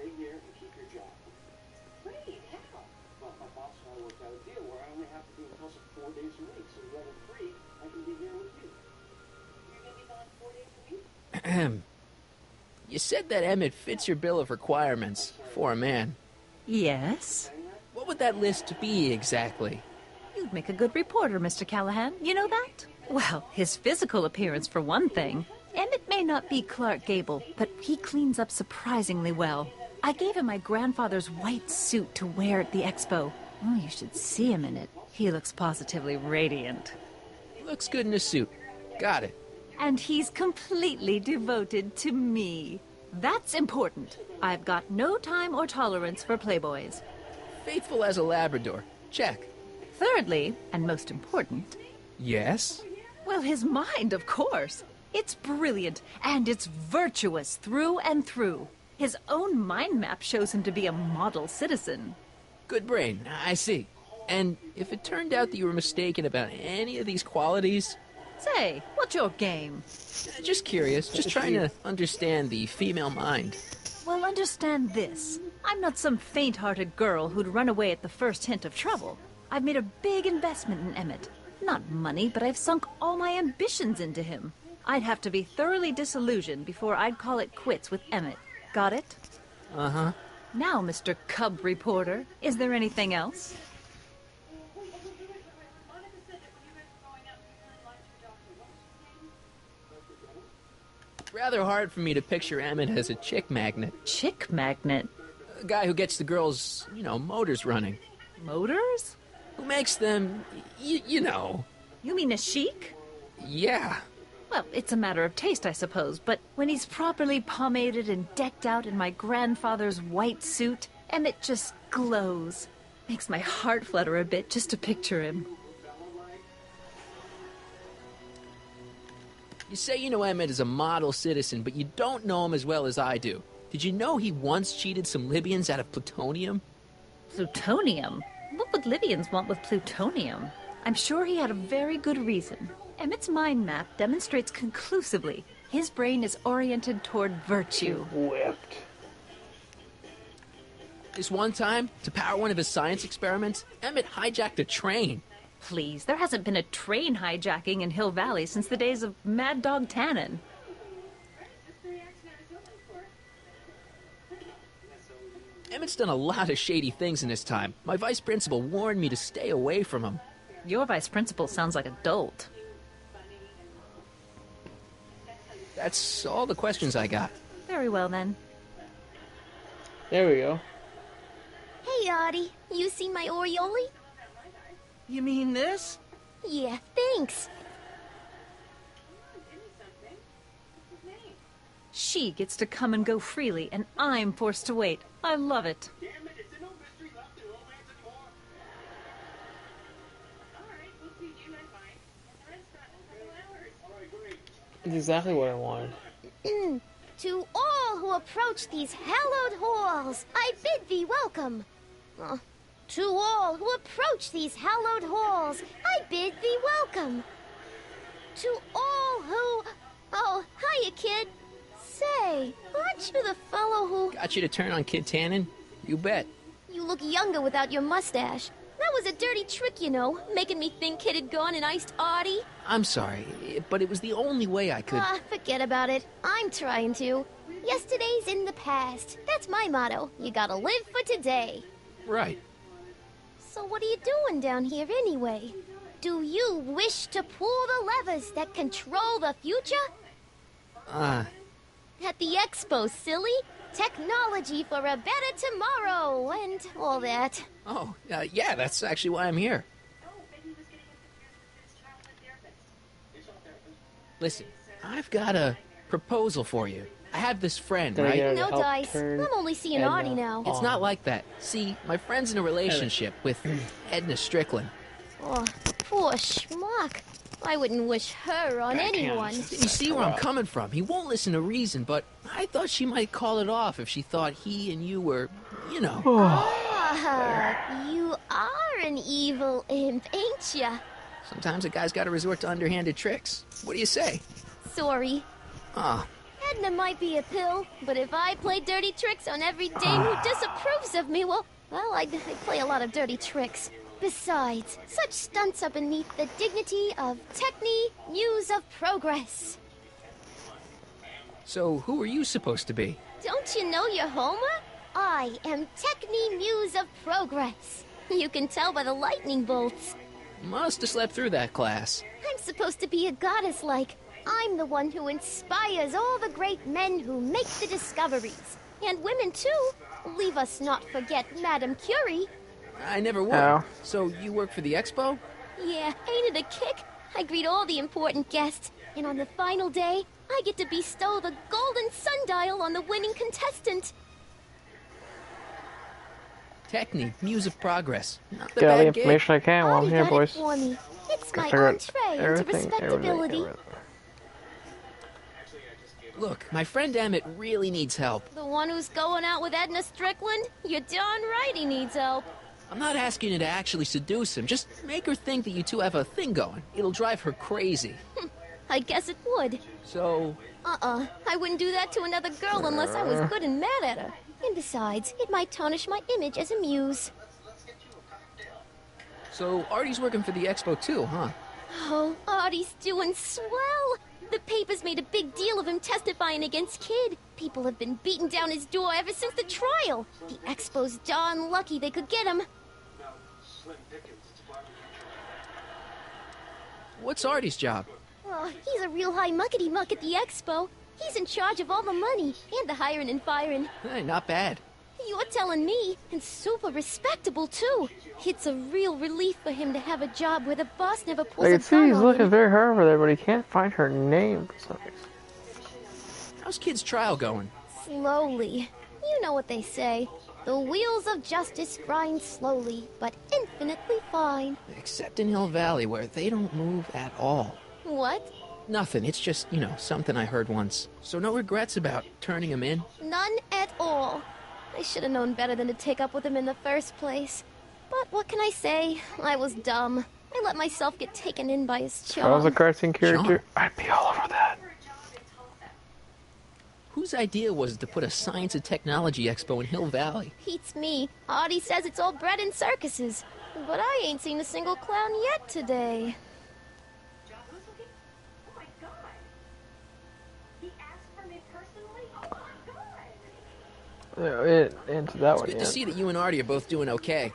You said that Emmett fits your bill of requirements for a man. Yes? What would that list be exactly? You'd make a good reporter, Mr. Callahan. You know that? Well, his physical appearance for one thing. Emmett may not be Clark Gable, but he cleans up surprisingly well. I gave him my grandfather's white suit to wear at the expo. Oh, you should see him in it. He looks positively radiant. Looks good in a suit. Got it. And he's completely devoted to me. That's important. I've got no time or tolerance for playboys. Faithful as a Labrador. Check. Thirdly, and most important... Yes? Well, his mind, of course. It's brilliant, and it's virtuous through and through. His own mind map shows him to be a model citizen. Good brain, I see. And if it turned out that you were mistaken about any of these qualities... Say, what's your game? Just curious, just trying to understand the female mind. Well, understand this. I'm not some faint-hearted girl who'd run away at the first hint of trouble. I've made a big investment in Emmett. Not money, but I've sunk all my ambitions into him. I'd have to be thoroughly disillusioned before I'd call it quits with Emmett. Got it? Uh-huh. Now, Mr. Cub Reporter, is there anything else? Rather hard for me to picture Emmett as a chick magnet. Chick magnet? A guy who gets the girls, motors running. Motors? Who makes them, you know. You mean a chic? Yeah. Well, it's a matter of taste, I suppose, but when he's properly pomaded and decked out in my grandfather's white suit, Emmett just glows. Makes my heart flutter a bit just to picture him. You say you know Emmett is a model citizen, but you don't know him as well as I do. Did you know he once cheated some Libyans out of plutonium? Plutonium? What would Libyans want with plutonium? I'm sure he had a very good reason. Emmett's mind map demonstrates conclusively his brain is oriented toward virtue. Whipped. This one time, to power one of his science experiments, Emmett hijacked a train. Please, there hasn't been a train hijacking in Hill Valley since the days of Mad Dog Tannen. Emmett's done a lot of shady things in his time. My vice principal warned me to stay away from him. Your vice principal sounds like a dolt. That's all the questions I got. Very well, then. There we go. Hey, Audie. You seen my Oriole? You mean this? Yeah, thanks. She gets to come and go freely, and I'm forced to wait. I love it. It's exactly what I wanted. To all who approach these hallowed halls, I bid thee welcome. To all who approach these hallowed halls, I bid thee welcome. To all who... Oh, hiya, kid. Say, aren't you the fellow who... Got you to turn on Kid Tannen? You bet. You look younger without your mustache. That was a dirty trick, you know, making me think Kid had gone and iced Audie. I'm sorry, but it was the only way I could... Forget about it. I'm trying to. Yesterday's in the past. That's my motto. You gotta live for today. Right. So what are you doing down here anyway? Do you wish to pull the levers that control the future? At the expo, silly. Technology for a better tomorrow, and all that. Oh, yeah, that's actually why I'm here. Listen, I've got a proposal for you. I have this friend, right? No dice. I'm only seeing Audie now. It's not like that. See, my friend's in a relationship with Edna Strickland. Oh, Poor schmuck. I wouldn't wish her on anyone. You see where I'm coming from. He won't listen to reason, but I thought she might call it off if she thought he and you were, you know. Ah, you are an evil imp, ain't ya? Sometimes a guy's got to resort to underhanded tricks. What do you say? Sorry. Ah. Edna might be a pill, but if I play dirty tricks on every dame who disapproves of me, well, I'd play a lot of dirty tricks. Besides, such stunts are beneath the dignity of Techne, Muse of Progress. So who are you supposed to be? Don't you know your Homer? I am Techne, Muse of Progress. You can tell by the lightning bolts. Must have slept through that class. I'm supposed to be a goddess-like. I'm the one who inspires all the great men who make the discoveries. And women, too. Leave us not forget Madame Curie. I never would. Oh. So you work for the expo? Yeah, ain't it a kick? I greet all the important guests. And on the final day, I get to bestow the golden sundial on the winning contestant. Techne, Muse of Progress. Not the Get all the bad gig. information I can while I'm here, got boys. it for me. It's my Figure out entree into everything. respectability. Look, my friend Emmett really needs help. The one who's going out with Edna Strickland? You're darn right he needs help. I'm not asking you to actually seduce him. Just make her think that you two have a thing going. It'll drive her crazy. I guess it would. So... I wouldn't do that to another girl unless I was good and mad at her. And besides, it might tarnish my image as a muse. So Artie's working for the expo too, huh? Oh, Artie's doing swell. The papers made a big deal of him testifying against Kid. People have been beating down his door ever since the trial. The expo's darn lucky they could get him. What's Artie's job? Oh, he's a real high muckety-muck at the expo. He's in charge of all the money and the hiring and firing. Hey, not bad. You're telling me, and super respectable, too. It's a real relief for him to have a job where the boss never pulls I a can see gun he's on looking him. very hard over there, but he can't find her name for some reason. How's Kid's trial going? Slowly. You know what they say. The wheels of justice grind slowly, but infinitely fine. Except in Hill Valley, where they don't move at all. What? Nothing. It's just, you know, something I heard once. So no regrets about turning him in? None at all. I should have known better than to take up with him in the first place. But what can I say? I was dumb. I let myself get taken in by his If I was charm. a cartoon character, Charm? I'd be all over that. Whose idea was it to put a science and technology expo in Hill Valley? Beats me. Artie says it's all bred in circuses. But I ain't seen a single clown yet today. Yeah, we didn't answer that It's one good yet. to see that you and Artie are both doing okay.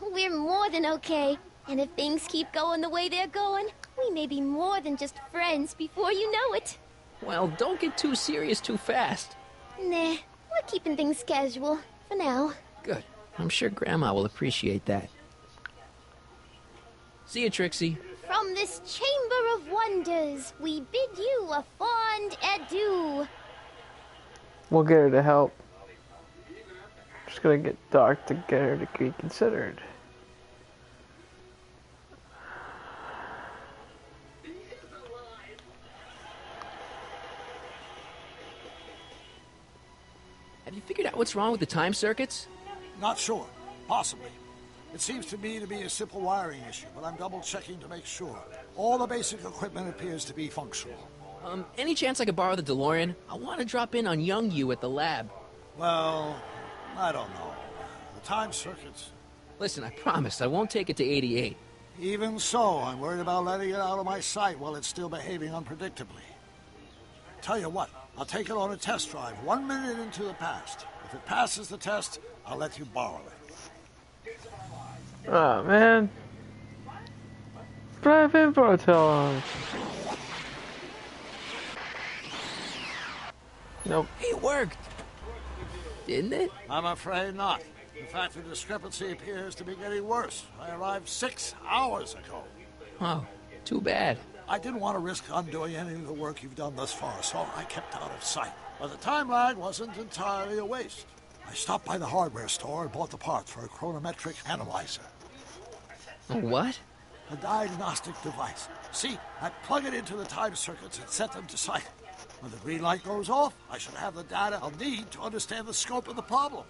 We're more than okay. And if things keep going the way they're going, we may be more than just friends before you know it. Well, don't get too serious too fast. Nah, we're keeping things casual. For now. Good. I'm sure Grandma will appreciate that. See you, Trixie. From this chamber of wonders, we bid you a fond adieu. We'll get her to help. Just gonna get Doc to get her to be considered. Have you figured out what's wrong with the time circuits? Not sure. Possibly. It seems to me to be a simple wiring issue, but I'm double-checking to make sure. All the basic equipment appears to be functional. Any chance I could borrow the DeLorean? I want to drop in on young you at the lab. Well, I don't know. The time circuits... Listen, I promise I won't take it to 88. Even so, I'm worried about letting it out of my sight while it's still behaving unpredictably. Tell you what, I'll take it on a test drive 1 minute into the past. If it passes the test, I'll let you borrow it. Oh man. Drive info tell. Nope. It worked. Didn't it? I'm afraid not. In fact, the discrepancy appears to be getting worse. I arrived 6 hours ago. Oh, too bad. I didn't want to risk undoing any of the work you've done thus far, so I kept out of sight. But the time lag wasn't entirely a waste. I stopped by the hardware store and bought the parts for a chronometric analyzer. A what? a diagnostic device. See, I plug it into the time circuits and set them to cycle. When the green light goes off, I should have the data I'll need to understand the scope of the problem.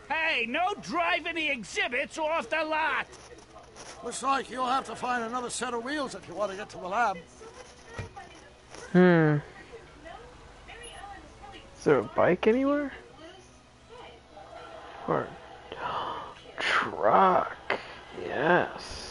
Hey, no driving the exhibits off the lot! Looks like you'll have to find another set of wheels if you want to get to the lab. Is there a bike anywhere? Or truck? Yes.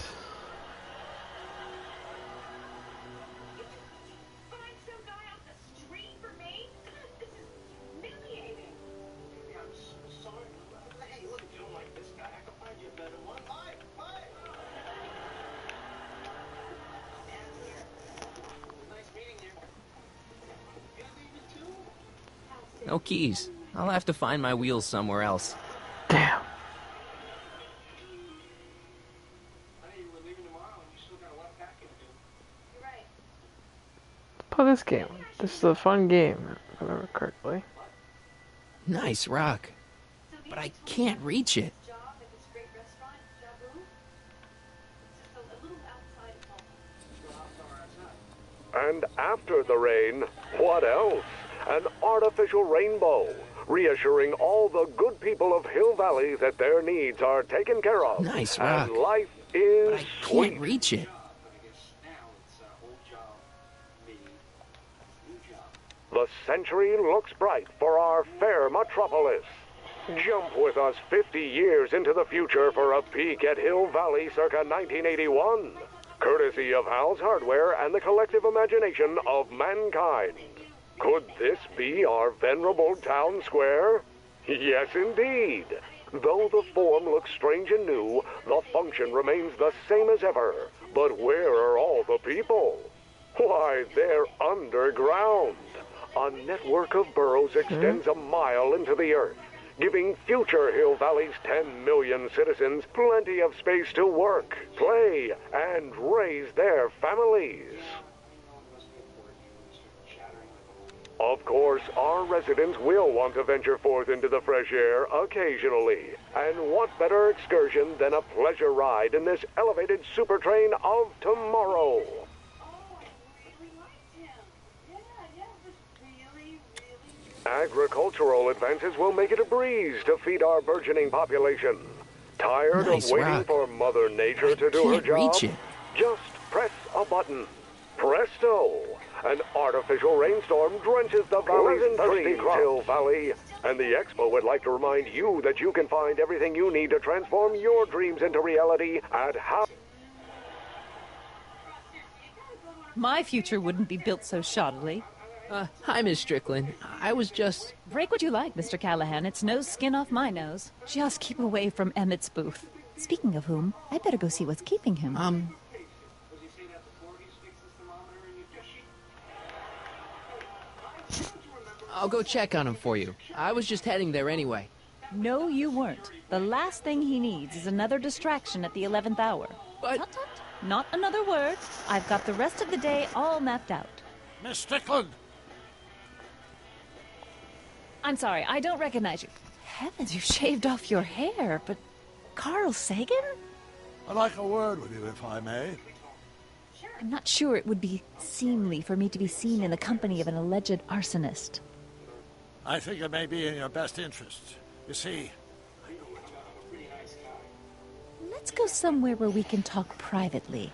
No keys. I'll have to find my wheels somewhere else. Damn. Let's play this game. This is a fun game, if I remember correctly. Nice rock. But I can't reach it. And after the rain, what else? An artificial rainbow, reassuring all the good people of Hill Valley that their needs are taken care of. Nice rock. And life is But I sweet. can't reach it. The century looks bright for our fair metropolis. Jump with us 50 years into the future for a peek at Hill Valley circa 1981. Courtesy of Hal's Hardware and the collective imagination of mankind. Could this be our venerable town square? Yes, indeed. Though the form looks strange and new, the function remains the same as ever. But where are all the people? Why, they're underground. A network of burrows extends a mile into the earth, giving future Hill Valley's 10 million citizens plenty of space to work, play, and raise their families. Of course, our residents will want to venture forth into the fresh air occasionally. And what better excursion than a pleasure ride in this elevated super train of tomorrow? Agricultural advances will make it a breeze to feed our burgeoning population. Tired Nice of waiting rock. for Mother Nature to do her can't job? reach it. Just press a button. Presto! An artificial rainstorm drenches the valley's thirsty Hill Valley. And the Expo would like to remind you that you can find everything you need to transform your dreams into reality at how... My future wouldn't be built so shoddily. Hi, Miss Strickland. I was just... Break what you like, Mr. Callahan. It's no skin off my nose. Just keep away from Emmett's booth. Speaking of whom, I better go see what's keeping him. I'll go check on him for you. I was just heading there anyway. No, you weren't. The last thing he needs is another distraction at the 11th hour. But... Tut, tut. Not another word. I've got the rest of the day all mapped out. Miss Strickland! I'm sorry, I don't recognize you. Heavens, you shaved off your hair, but... Carl Sagan? I'd like a word with you, if I may. I'm not sure it would be seemly for me to be seen in the company of an alleged arsonist. I think it may be in your best interest. You see... Let's go somewhere where we can talk privately.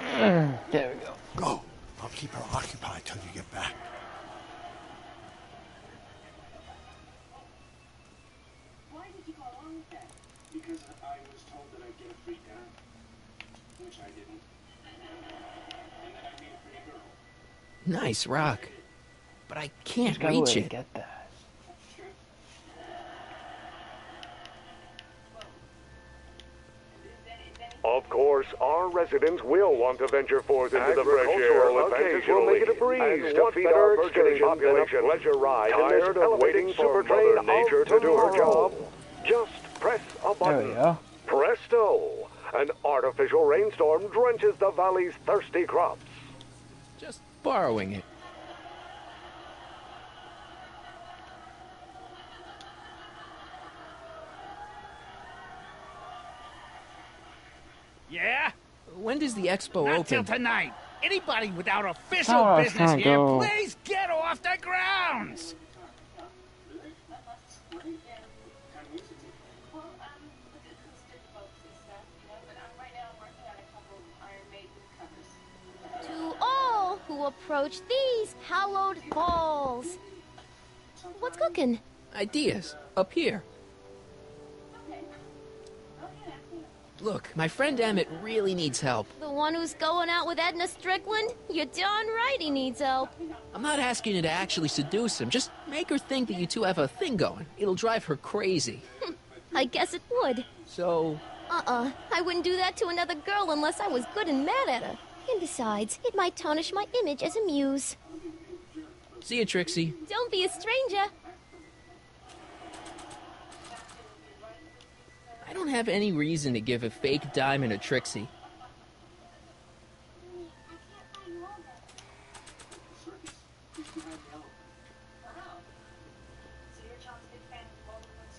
There we go. Go. I'll keep her occupied till you get back. Why did you go along with that? Because I was told that I'd get a free dinner, which I didn't. And that I'd meet a pretty girl. Nice rock. But I can't There's no reach way to it. get that. Of course, our residents will want to venture forth into the fresh air occasionally. Will make it a breeze to feed our burgeoning population. Pleasure ride tired of waiting for Mother Nature to do her job? Just press a button. There we go. Presto! An artificial rainstorm drenches the valley's thirsty crops. Just borrowing it. Yeah? when does the expo Not open? till tonight. Anybody without official Oh, I was business trying to here, go. please get off the grounds! To all who approach these hallowed halls. What's cooking? Ideas. Up here. Look, my friend Emmett really needs help. The one who's going out with Edna Strickland? You're darn right he needs help. I'm not asking you to actually seduce him. Just make her think that you two have a thing going. It'll drive her crazy. I guess it would. So... I wouldn't do that to another girl unless I was good and mad at her. And besides, it might tarnish my image as a muse. See you, Trixie. Don't be a stranger. I don't have any reason to give a fake diamond to Trixie.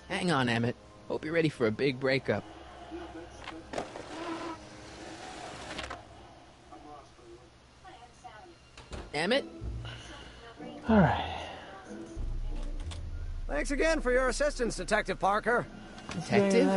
Hang on, Emmett. Hope you're ready for a big breakup. Emmett? All right. Thanks again for your assistance, Detective Parker. Detective?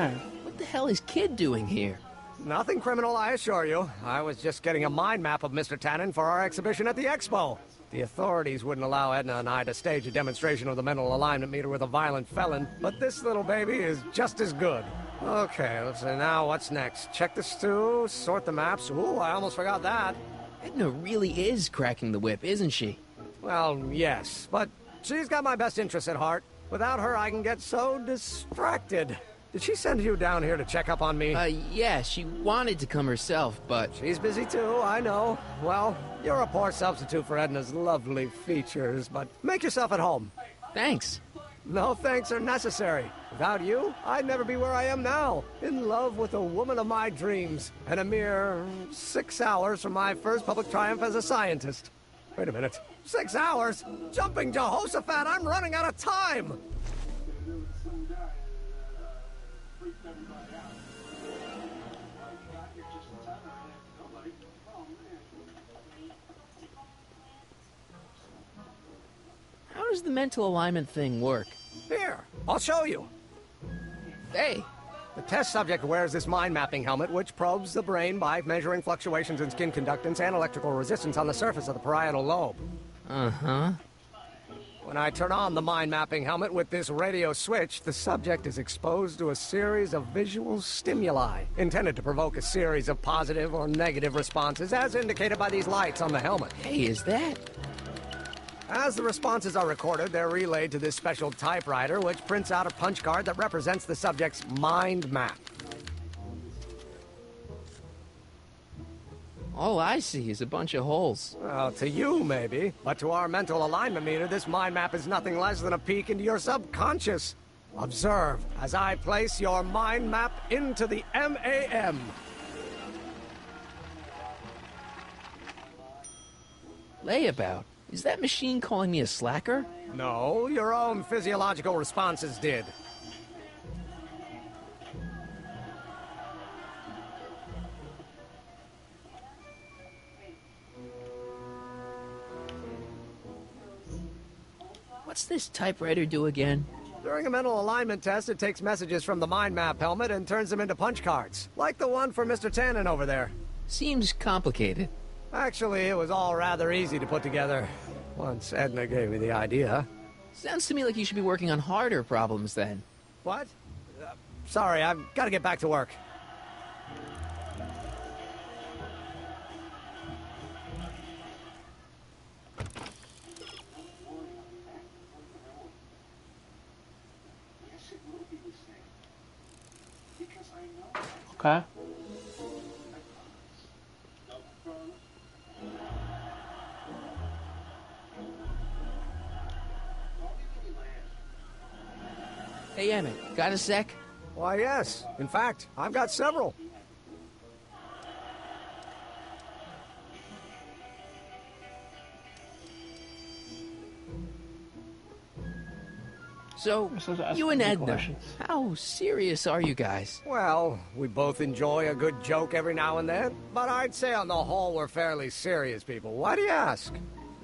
What the hell is Kid doing here? Nothing criminal, I assure you. I was just getting a mind map of Mr. Tannen for our exhibition at the Expo. The authorities wouldn't allow Edna and I to stage a demonstration of the mental alignment meter with a violent felon, but this little baby is just as good. Okay, let's see, now what's next? Check the stew, sort the maps. Ooh, I almost forgot that. Edna really is cracking the whip, isn't she? Well, yes, but she's got my best interests at heart. Without her, I can get so distracted. Did she send you down here to check up on me? Yeah, she wanted to come herself, but... She's busy too, I know. Well, you're a poor substitute for Edna's lovely features, but make yourself at home. Thanks. No thanks are necessary. Without you, I'd never be where I am now, in love with the woman of my dreams, and a mere 6 hours from my first public triumph as a scientist. Wait a minute. 6 hours? Jumping Jehoshaphat, I'm running out of time! How does the mental alignment thing work? Here, I'll show you. Hey! The test subject wears this mind mapping helmet, which probes the brain by measuring fluctuations in skin conductance and electrical resistance on the surface of the parietal lobe. Uh-huh. When I turn on the mind mapping helmet with this radio switch, the subject is exposed to a series of visual stimuli, intended to provoke a series of positive or negative responses, as indicated by these lights on the helmet. Hey, is that... As the responses are recorded, they're relayed to this special typewriter, which prints out a punch card that represents the subject's mind map. All I see is a bunch of holes. Well, to you, maybe. But to our mental alignment meter, this mind map is nothing less than a peek into your subconscious. Observe as I place your mind map into the MAM. Layabout? Is that machine calling me a slacker? No, your own physiological responses did. What's this typewriter do again? During a mental alignment test, it takes messages from the mind map helmet and turns them into punch cards, like the one for Mr. Tannen over there. Seems complicated. Actually, it was all rather easy to put together, once Edna gave me the idea. Sounds to me like you should be working on harder problems then. What? Sorry, I've got to get back to work. Okay. Hey, Emmett, got a sec? Why, yes. In fact, I've got several. So, you and Edna, how serious are you guys? Well, we both enjoy a good joke every now and then, but I'd say on the whole we're fairly serious people. Why do you ask?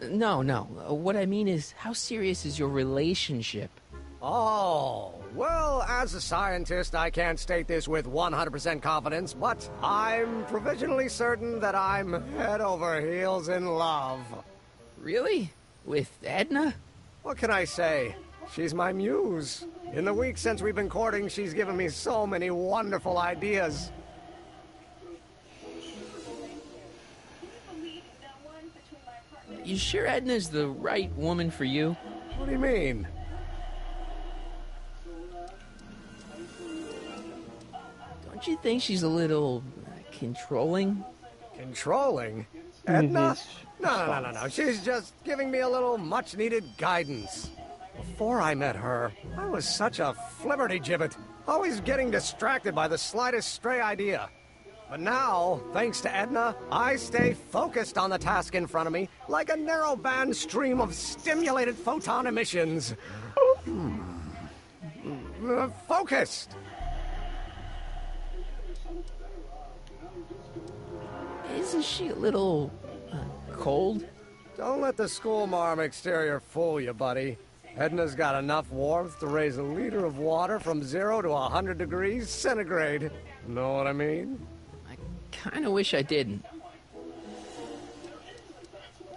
No. What I mean is, how serious is your relationship? Oh, well, as a scientist, I can't state this with 100% confidence, but I'm provisionally certain that I'm head over heels in love. Really? With Edna? What can I say? She's my muse. In the week since we've been courting, she's given me so many wonderful ideas. You sure Edna's the right woman for you? What do you mean? Don't you think she's a little controlling? Controlling? Edna? No. She's just giving me a little much-needed guidance. Before I met her, I was such a flibberty-gibbet, always getting distracted by the slightest stray idea. But now, thanks to Edna, I stay focused on the task in front of me, like a narrow-band stream of stimulated photon emissions. Focused! Isn't she a little cold? Don't let the schoolmarm exterior fool you, buddy. Edna's got enough warmth to raise a liter of water from 0 to 100 degrees centigrade. Know what I mean? I kind of wish I didn't.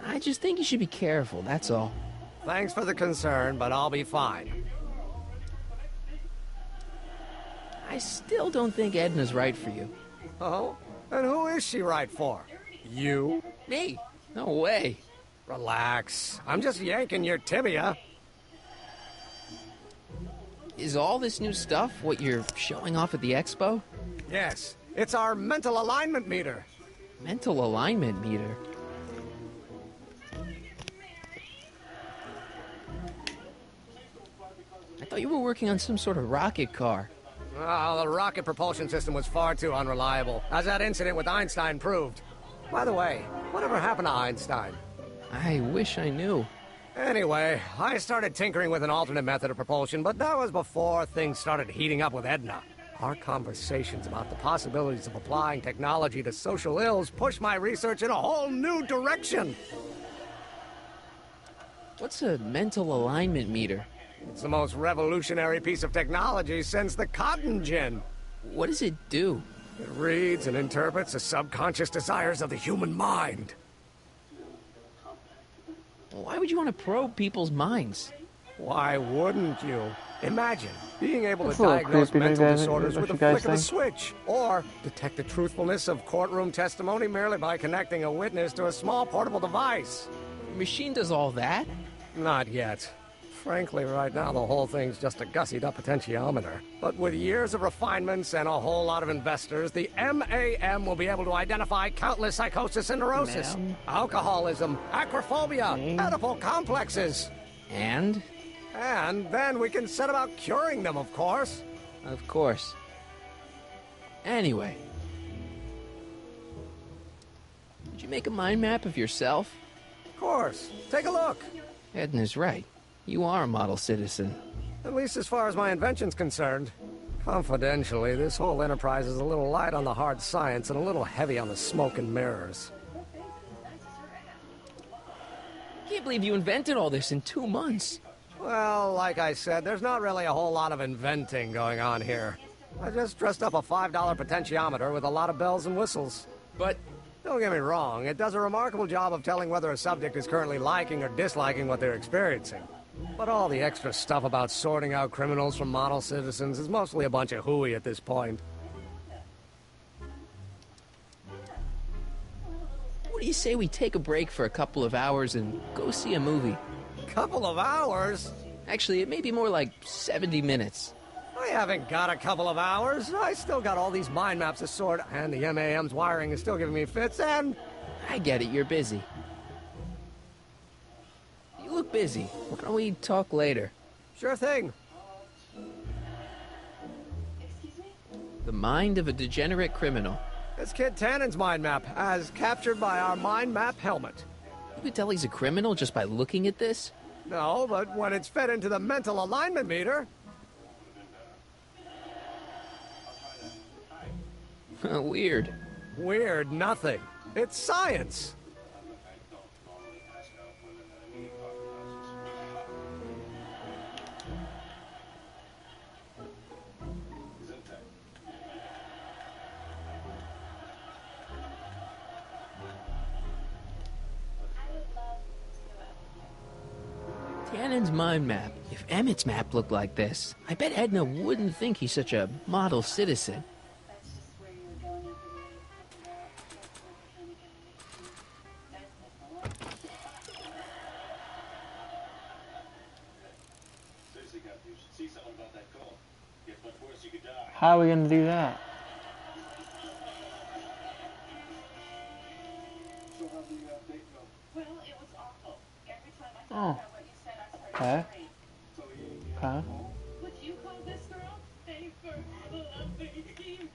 I just think you should be careful, that's all. Thanks for the concern, but I'll be fine. I still don't think Edna's right for you. Oh? And who is she right for? You? Me? No way. Relax. I'm just yanking your tibia. Is all this new stuff what you're showing off at the expo? Yes. It's our mental alignment meter. Mental alignment meter? I thought you were working on some sort of rocket car. Oh, the rocket propulsion system was far too unreliable, as that incident with Einstein proved. By the way, whatever happened to Einstein? I wish I knew. Anyway, I started tinkering with an alternate method of propulsion, but that was before things started heating up with Edna. Our conversations about the possibilities of applying technology to social ills pushed my research in a whole new direction. What's a mental alignment meter? It's the most revolutionary piece of technology since the cotton gin. What does it do? It reads and interprets the subconscious desires of the human mind. Why would you want to probe people's minds? Why wouldn't you? Imagine being able to diagnose mental disorders with a flick of a switch, or detect the truthfulness of courtroom testimony merely by connecting a witness to a small portable device. The machine does all that? Not yet. Frankly, right now the whole thing's just a gussied-up potentiometer. But with years of refinements and a whole lot of investors, the MAM will be able to identify countless psychosis and neurosis, alcoholism, acrophobia, Oedipal complexes. And? And then we can set about curing them, of course. Of course. Anyway. Did you make a mind map of yourself? Of course. Take a look. Edna's right. You are a model citizen. At least as far as my invention's concerned. Confidentially, this whole enterprise is a little light on the hard science and a little heavy on the smoke and mirrors. Can't believe you invented all this in 2 months. Well, like I said, there's not really a whole lot of inventing going on here. I just dressed up a $5 potentiometer with a lot of bells and whistles. But don't get me wrong, it does a remarkable job of telling whether a subject is currently liking or disliking what they're experiencing. But all the extra stuff about sorting out criminals from model citizens is mostly a bunch of hooey at this point. What do you say we take a break for a couple of hours and go see a movie? Couple of hours? Actually, it may be more like 70 minutes. I haven't got a couple of hours. I still got all these mind maps to sort, and the MAM's wiring is still giving me fits, and... I get it, you're busy. You look busy. Why don't we talk later? Sure thing. The mind of a degenerate criminal. It's Kid Tannen's mind map, as captured by our mind map helmet. You could tell he's a criminal just by looking at this? No, but when it's fed into the mental alignment meter... Weird. Weird nothing. It's science. Tannen's mind map. If Emmett's map looked like this, I bet Edna wouldn't think he's such a model citizen. How are we gonna do that? Oh. Okay. Okay. Would you call this girl a lovely evening?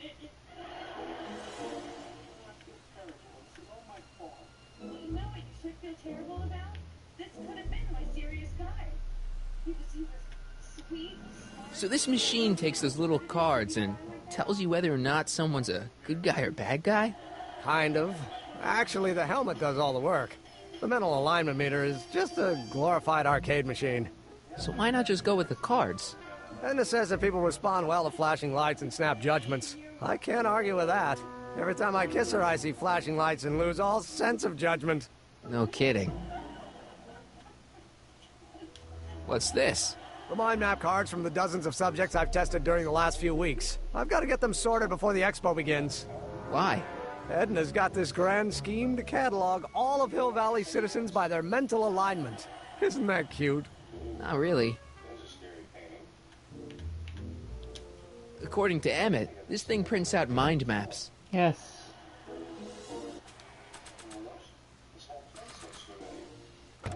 Well, you know what you should feel terrible about? This could have been my serious guy. He was sweet. So this machine takes those little cards and tells you whether or not someone's a good guy or bad guy? Kind of. Actually, the helmet does all the work. The mental alignment meter is just a glorified arcade machine. So why not just go with the cards? Edna says that people respond well to flashing lights and snap judgments. I can't argue with that. Every time I kiss her, I see flashing lights and lose all sense of judgment. No kidding. What's this? The mind map cards from the dozens of subjects I've tested during the last few weeks. I've got to get them sorted before the expo begins. Why? Edna's got this grand scheme to catalog all of Hill Valley citizens by their mental alignment. Isn't that cute? Not really. According to Emmett, this thing prints out mind maps. Yes. I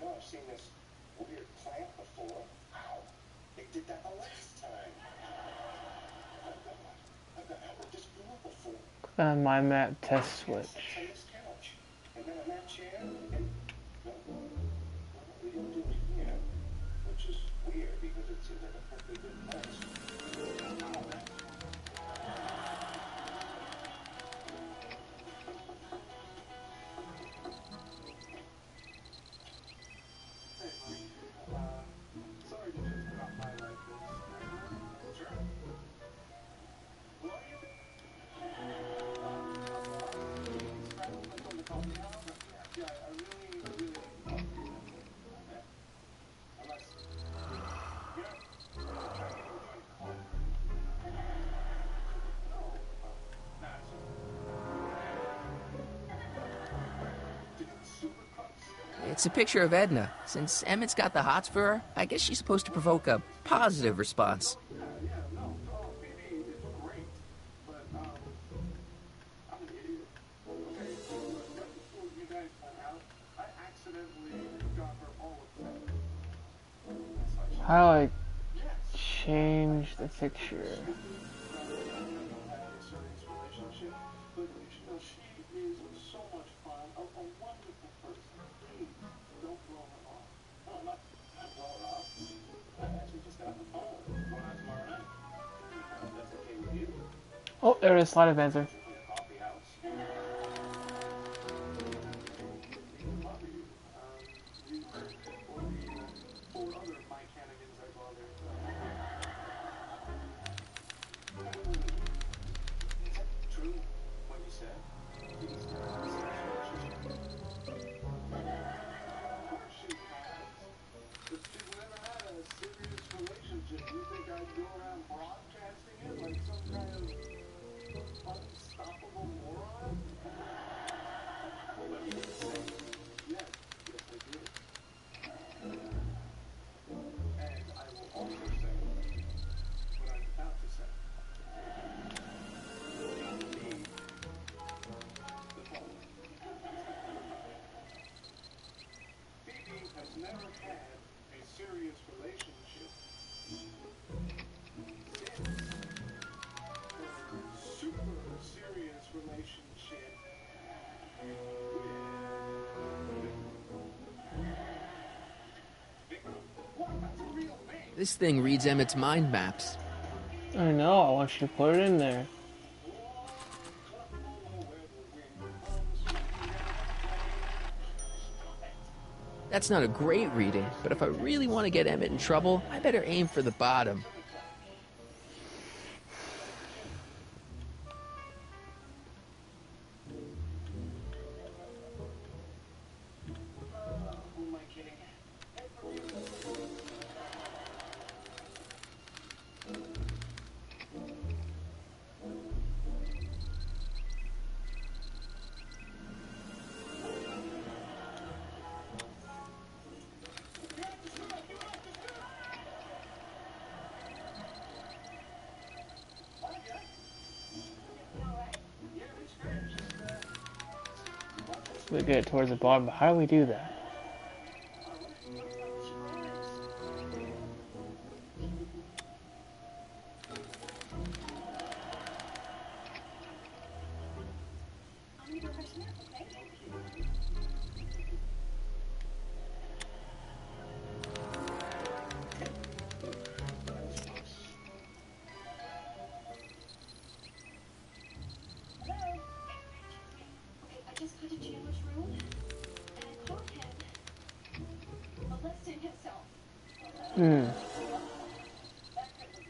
know I've seen this weird plant before. Wow, it did that the last time. I've got Albert just blew up before. My map test switch. On this couch, and then on that chair, and no, we don't do it here, which is weird because it seems like a perfectly good place. Sorry to just drop by like this. Sure. It's a picture of Edna. Since Emmett's got the hots for her, I guess she's supposed to provoke a positive response. How do I change the picture? Oh, there it is, slide advancer. This thing reads Emmett's mind maps. I know, I want you to put it in there. That's not a great reading, but if I really want to get Emmett in trouble, I better aim for the bottom. We get it towards the bottom, but how do we do that?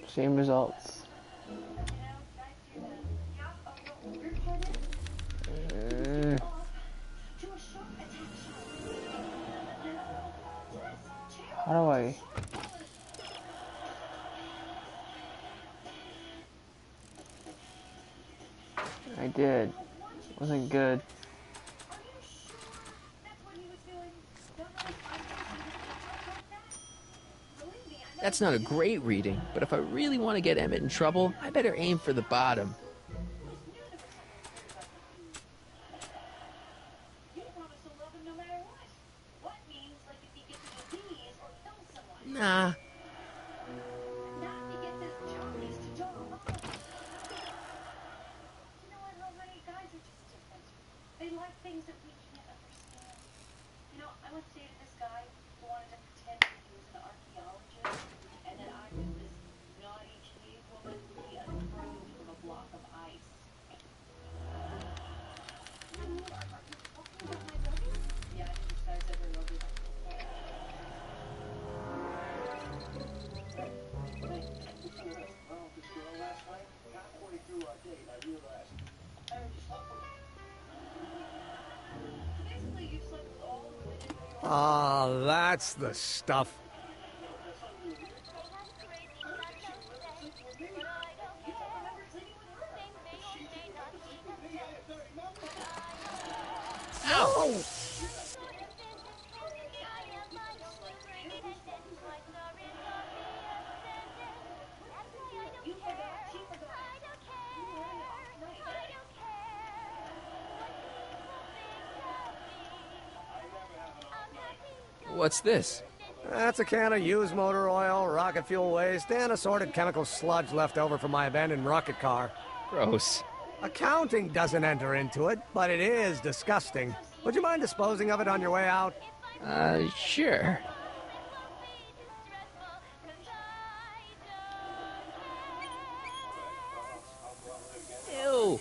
Same results. How do I... I did. Wasn't good. That's not a great reading, but if I really want to get Emmett in trouble, I better aim for the bottom. Nah. They like things that we can't understand. You know, I once dated this guy who wanted to pretend that he was an archaeologist, and that I was this naughty cave woman who he unfroze from a block of ice. Yeah, I think this guy's ever lovely. Halfway through our date, I realized I was just Ah, that's the stuff. Ow! What's this? That's a can of used motor oil, rocket fuel waste, and assorted chemical sludge left over from my abandoned rocket car. Gross. Accounting doesn't enter into it, but it is disgusting. Would you mind disposing of it on your way out? Sure. Ew.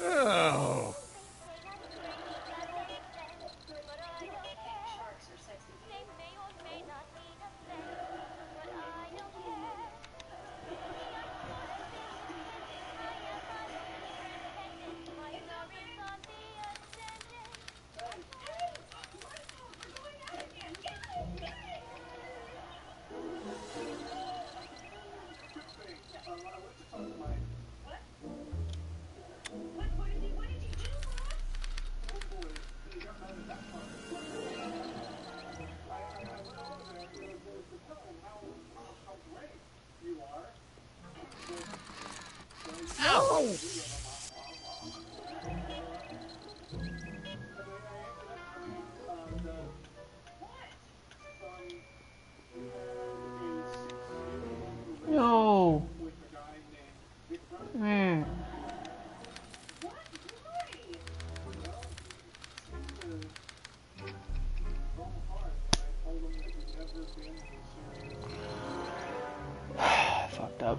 Oh. Ow! No. Man. Dub.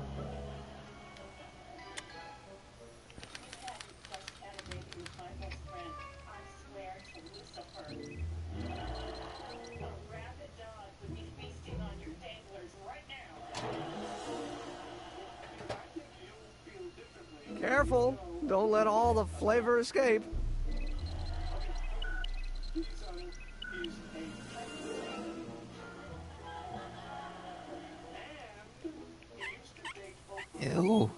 Careful. Don't let all the flavor escape. Ew.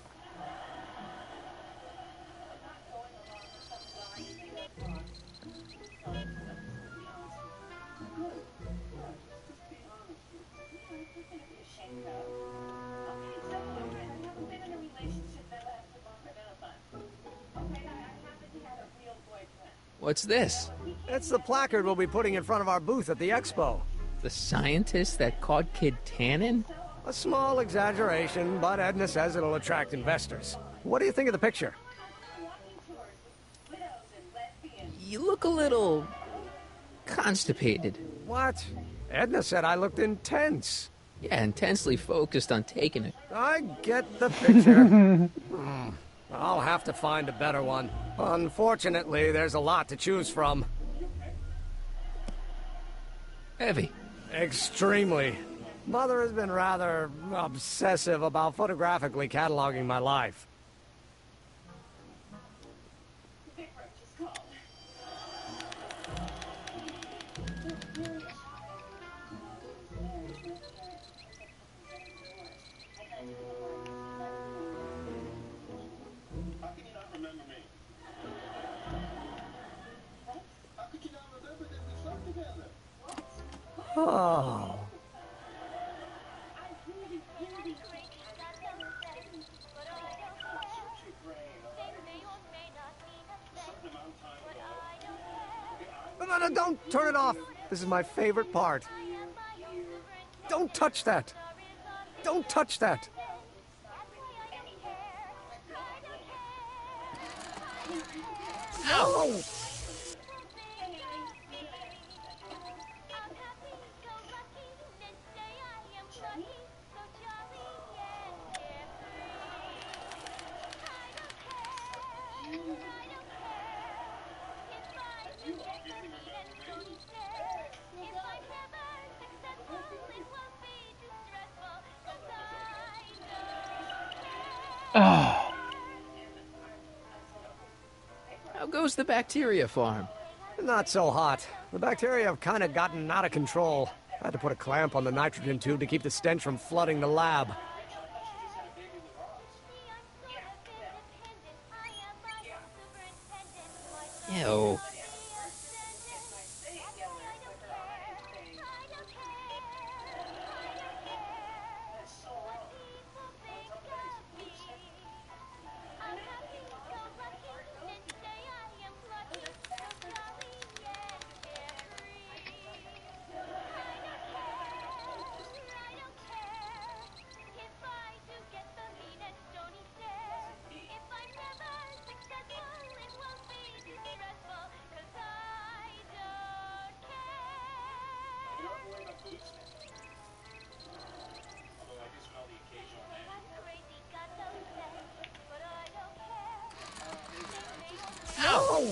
What's this? It's the placard we'll be putting in front of our booth at the expo. The scientist that caught Kid Tannen? A small exaggeration, but Edna says it'll attract investors. What do you think of the picture? You look a little constipated. What? Edna said I looked intense. Yeah, intensely focused on taking it. I get the picture. I'll have to find a better one. Unfortunately, there's a lot to choose from. Heavy. Extremely. Mother has been rather obsessive about photographically cataloging my life. Oh. No, don't turn it off. This is my favorite part. Don't touch that. Don't touch that. Ow! How goes the bacteria farm? Not so hot. The bacteria have kind of gotten out of control. I had to put a clamp on the nitrogen tube to keep the stench from flooding the lab. Ew. Ow!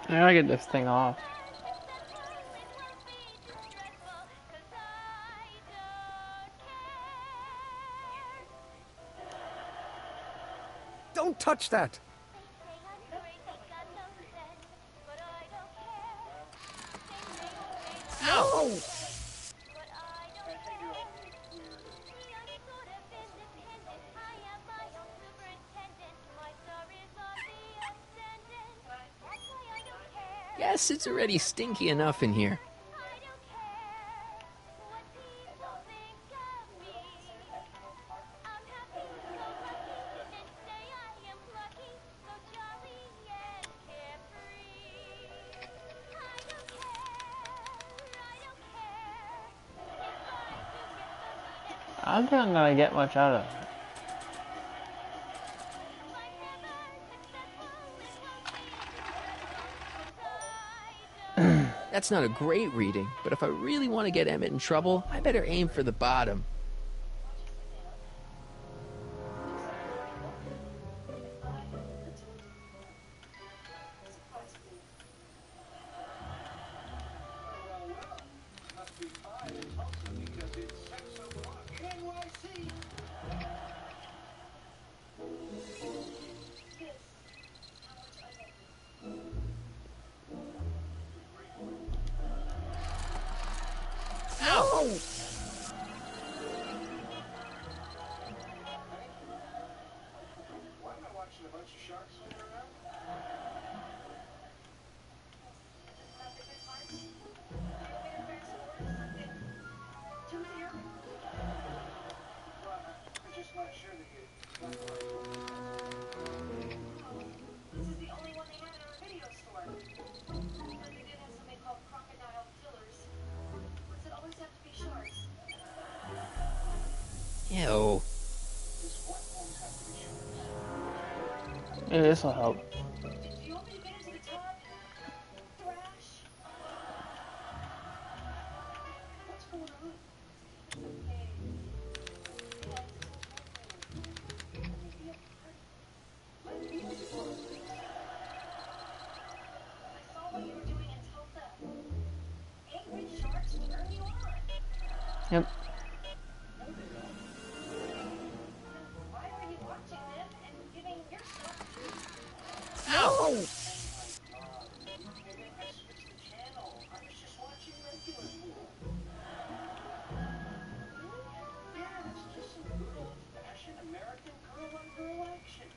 I gotta get this thing off. Don't touch that! Ow! Yes, it's already stinky enough in here. I don't think I'm gonna get much out of it. That's not a great reading, but if I really want to get Emmett in trouble, I better aim for the bottom. This is the only one they have in our video store. But they did have something called crocodile killers. Does it always have to be sharks? Ew. Maybe this will help. Do you want me to get into the tub? Thrash? What's going on? Hey. I saw what you were doing in Tulsa. Angry sharks will turn you on. Yep. Why are you watching them and giving yourself to? Ow! Maybe I switched the channel. I was just watching regular pool. Yeah, it's just some good old-fashioned American girl-on-girl action.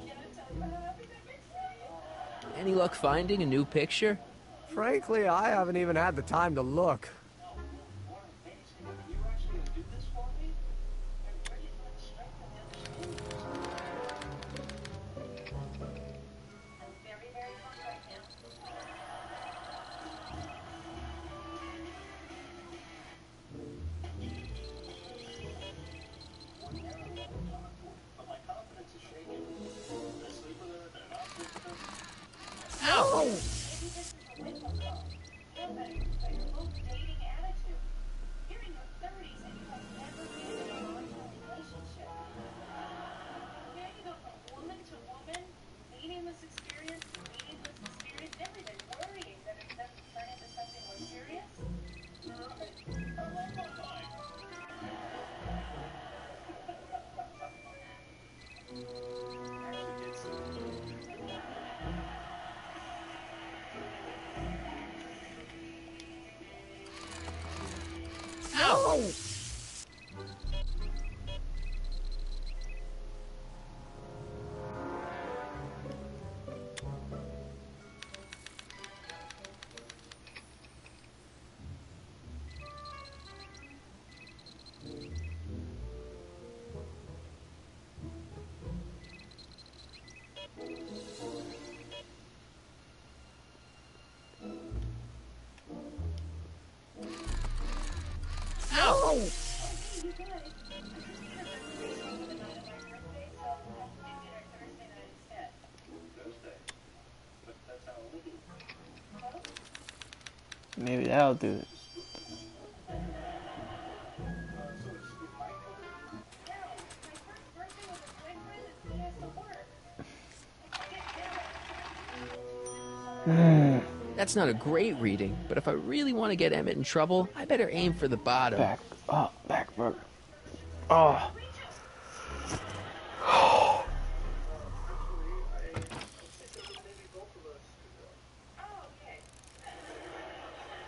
Can I tell you how happy that makes me? Any luck finding a new picture? Frankly, I haven't even had the time to look. Very, very hot right now. Ow! Maybe this is a wake-up call. Feel better about your low dating attitude. You're in your 30s and you have never been in a long-term relationship. Yeah, you go from woman to woman, meaningless experience to meaningless experience, never even worrying that it's never turn into something more serious. Ow! Ow! Maybe that'll do it. That's not a great reading, but if I really want to get Emmett in trouble, I better aim for the bottom. Back. Oh, back burger. Oh.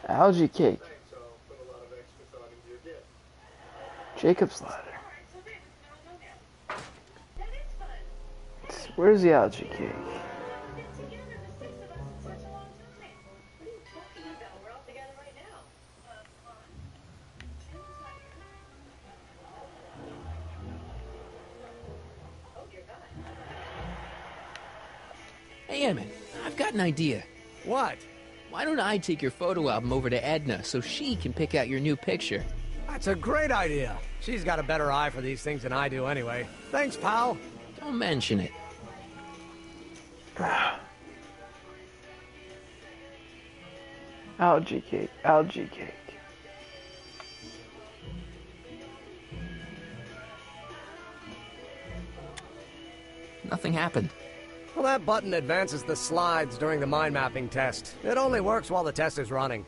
Algae cake. Jacob's ladder. Where's the algae cake? Hey, Emmett, I've got an idea. What? Why don't I take your photo album over to Edna so she can pick out your new picture? That's a great idea. She's got a better eye for these things than I do anyway. Thanks, pal. Don't mention it. Algae cake, algae cake. Nothing happened. Well, that button advances the slides during the mind mapping test. It only works while the test is running.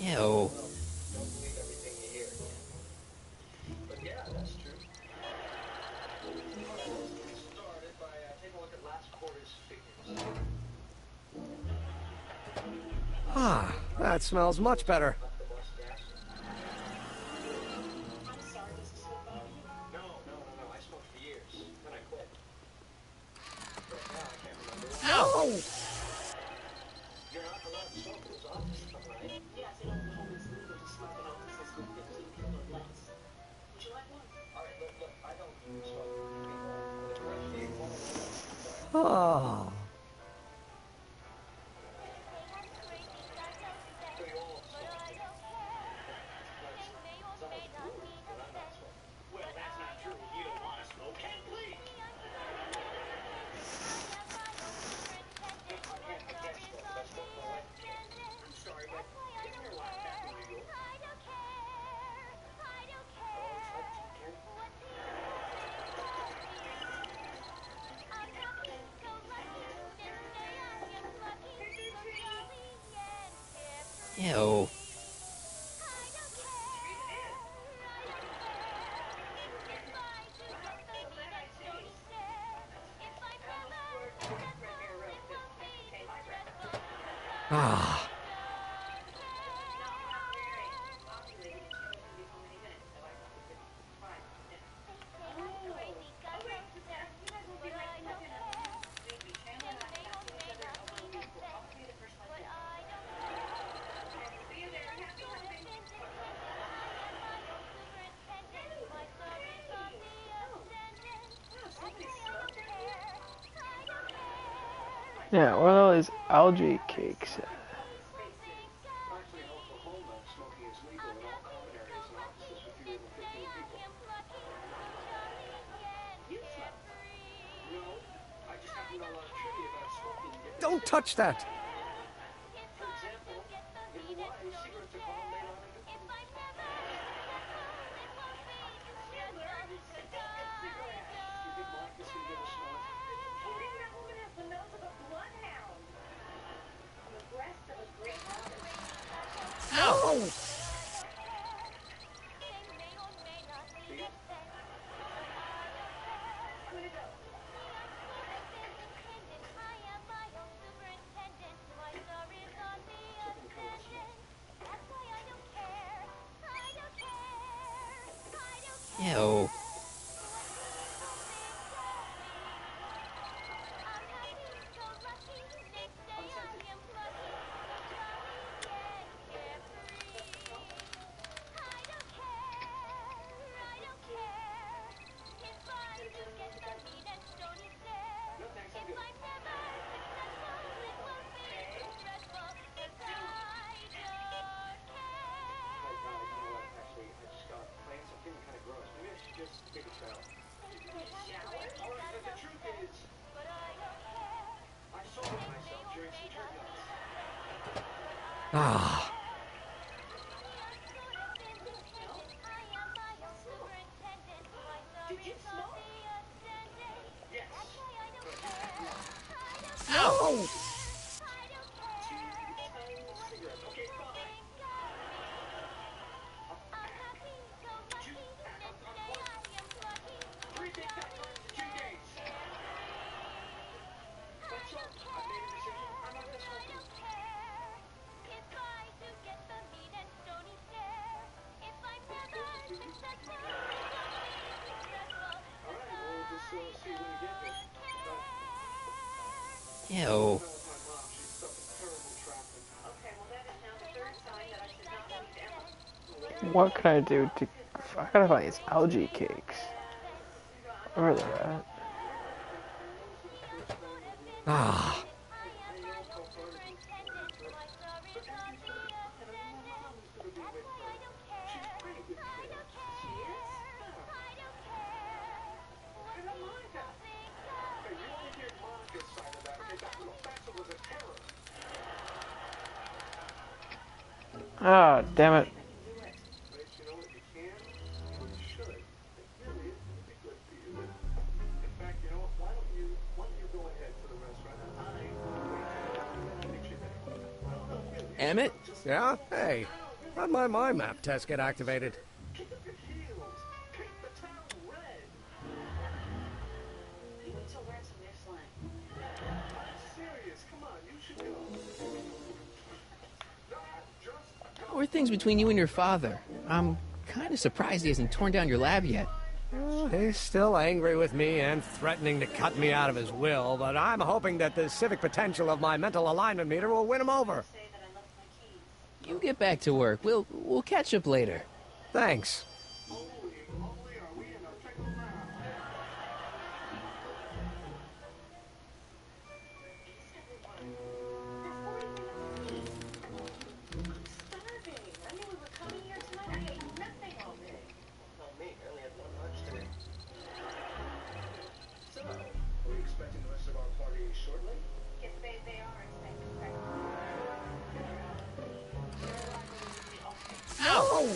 Ew. Ah, that smells much better. Ow! Oh. Ew. Ah. Yeah, what are all these algae cakes? Don't touch that. Ow! Ew. Ah. Ow! Ew. What can I do to... I gotta find these algae cakes. Where are they at? Ah. Ah, damn it. Emmett? Yeah? Hey, how'd my mind map test get activated? How are things between you and your father? I'm kind of surprised he hasn't torn down your lab yet. Well, he's still angry with me and threatening to cut me out of his will, but I'm hoping that the civic potential of my mental alignment meter will win him over. You get back to work. We'll catch up later. Thanks. Ow!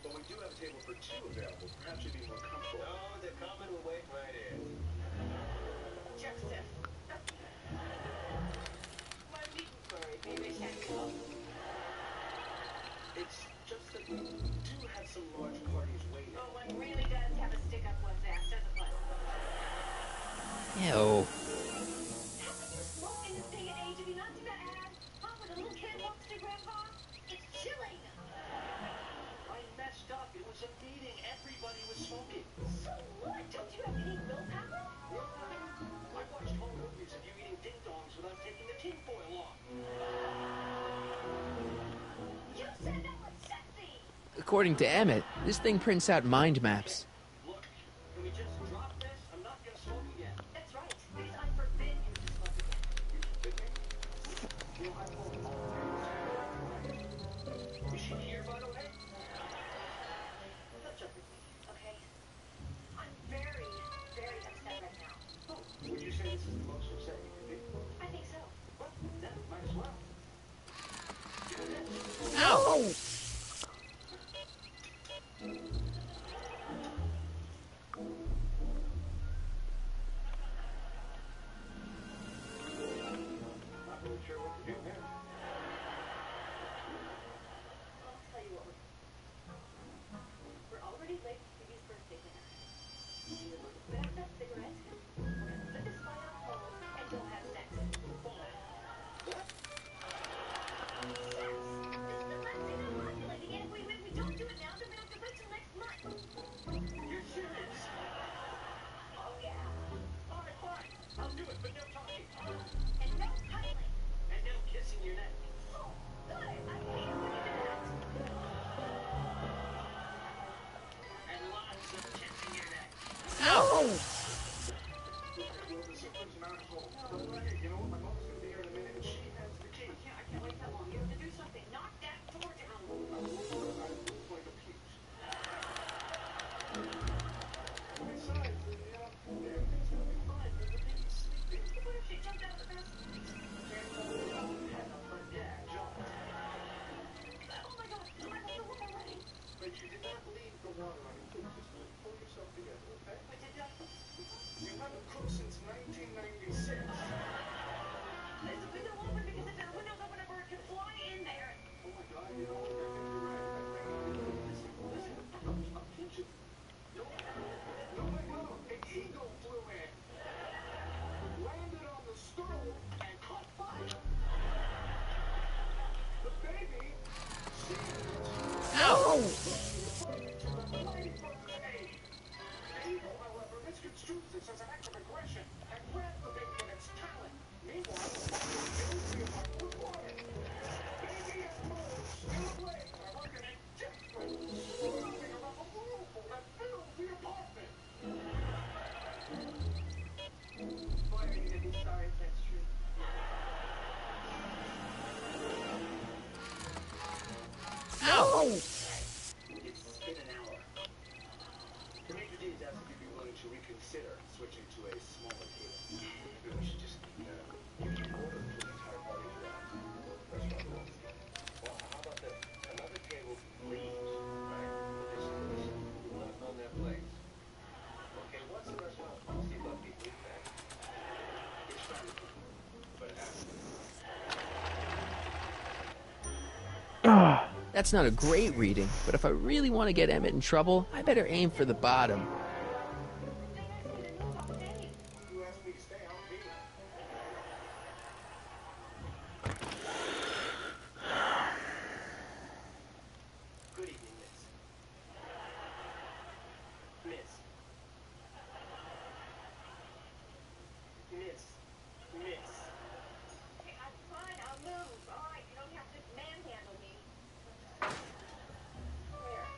But we do have a table for two available. Perhaps you'd be more comfortable. No, the common will wait right in. Joseph. My meeting furry, baby, can't go. It's just that we do have some large parties waiting. Oh, one really does have a stick-up one's ass, doesn't one? Ew. Smoke in this day and age, have you not seen that ad? Huh, when a little kid walks to grandpa? It's chilling. I messed up. It was a meeting. Everybody was smoking. So what? Don't you have any willpower? I watched home movies of you eating ding-dongs without taking the tinfoil off. You said that was sexy. According to Emmett, this thing prints out mind maps. Look, can we just drop this? I'm not gonna smoke again. That's right, because I forbid you to smoke again. You forbid me? You know, I won't always. Is she here, by the way? Don't joke with me, okay? I'm very, very upset right now. Oh, would you say this is the most upset you can be? I think so. Well, then might as well. Ow! Not really sure what to do here. I'll tell you what we're already late for Phoebe's birthday dinner. But I've got cigarettes. We're gonna put this fight on hold and go have sex. Sex! This is the last thing I'm populating, and if we don't do it now, then we have to wait till next month. You're serious? Oh yeah. All right, fine. I'll do it, but no talking. And no cuddling. And no kissing your neck. Oh, good. I hate it when you do that. And lots of kissing your neck. Ow! Well, the super's an asshole. Hey, you know what? My mom's gonna be here in a minute, and she has the key. I can't wait that long. You have to do something. Knock that door down. I look like a peach. Besides, everything's gonna be fine. The baby's sleeping. What if she jumped out of the bed? Her dad jumped. Oh my god, I left the water running. But you did not leave the water on. Please just pull yourself together, okay? Wait, did You haven't cooked since 1996. is the window open? Because if the window's open, a bird can fly in there. Oh my God, you know, I think you're right. Listen, I'll pinch it. No, an eagle flew in, landed on the stove, and caught fire. The baby Ow! The eagle, however, misconstrues this as an act of aggression and grabs the baby in its talon. Meanwhile, the baby is water. Baby is still ablaze. I work in a jet switching to a smaller table. Maybe we should just give you an order for the entire party for that. Restaurant rules. Well, how about this? Another table, please. Right? This left on their plates. Okay, what's the restaurant policy about people eating that? It's fine. But it has to. That's not a great reading, but if I really want to get Emmett in trouble, I better aim for the bottom. Who asked me to stay? I'm leaving. Good evening, Miss. Miss. Miss. Miss. Okay, I'm fine. I'll move. All right, you don't have to manhandle me. Where?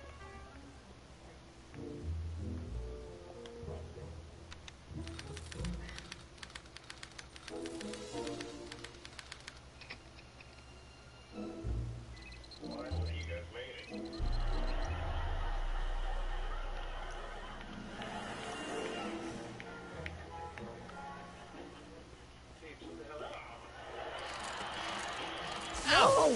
Finally, you guys made it. Chiefs, what the hell? Ow!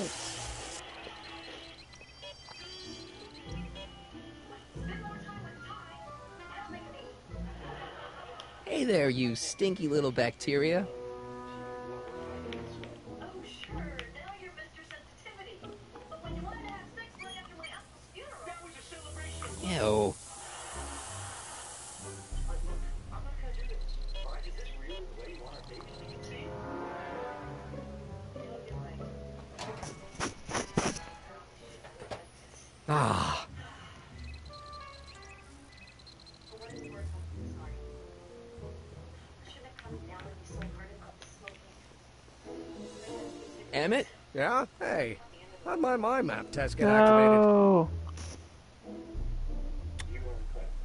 Hey there, you stinky little bacteria. Oh, sure. Now you're Mr. Sensitivity. But when you wanted to have sex right after my uncle's funeral. That was a celebration. Ew. I'm not gonna do this. All right, is this really the way you want our baby to be conceived? Ah. For what it's worth, I'm sorry. I shouldn't have come down and be so hard about the smoking. Emmett? Yeah? Hey, how'd my mind map test get activated? No. You were incredible.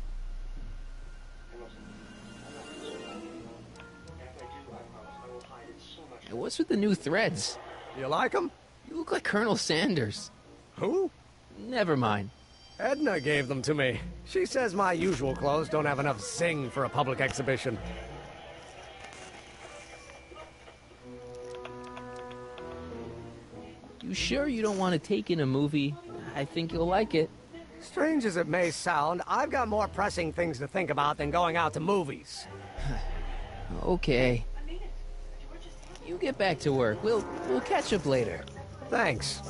And listen, I'm not concerned. And if I do, I promise I will hide it so much. Hey, what's with the new threads? You like them? You look like Colonel Sanders. Who? Never mind. Edna gave them to me. She says my usual clothes don't have enough zing for a public exhibition. You sure you don't want to take in a movie? I think you'll like it. Strange as it may sound, I've got more pressing things to think about than going out to movies. Okay. You get back to work. We'll catch up later. Thanks.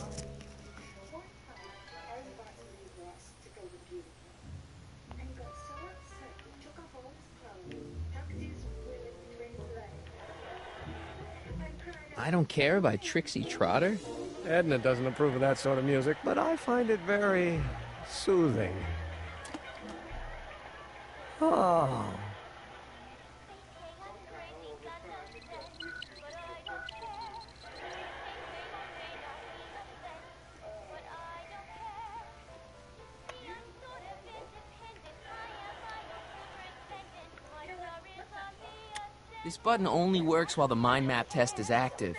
I Don't Care by Trixie Trotter? Edna doesn't approve of that sort of music, but I find it very soothing. Oh. This button only works while the mind map test is active.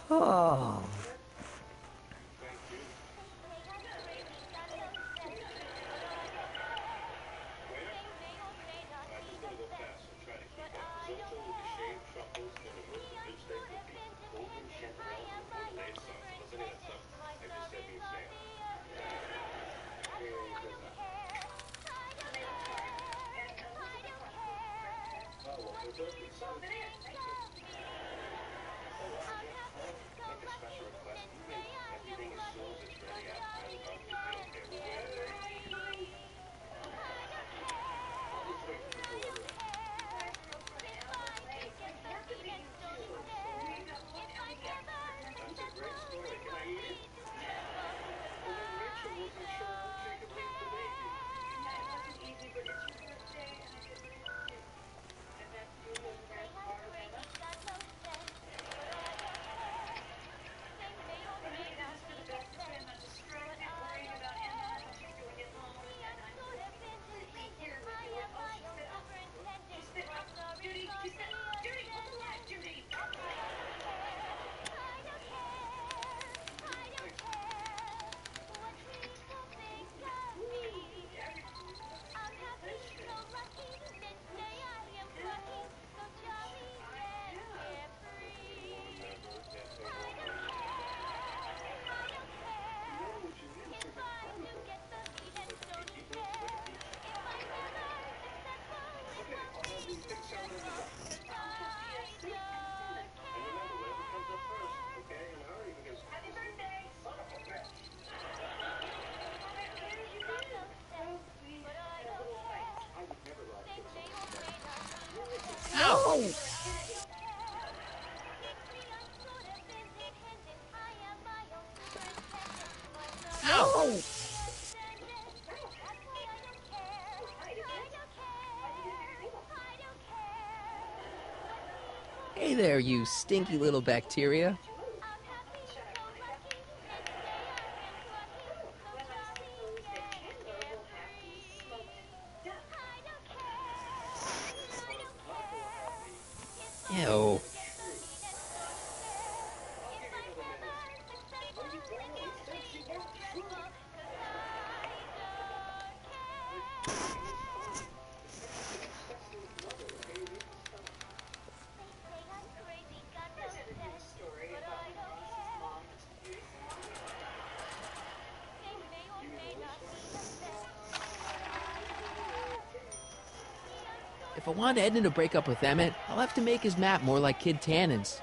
Oh. there, you stinky little bacteria. Ew. If I want Edna to break up with Emmett, I'll have to make his map more like Kid Tannen's.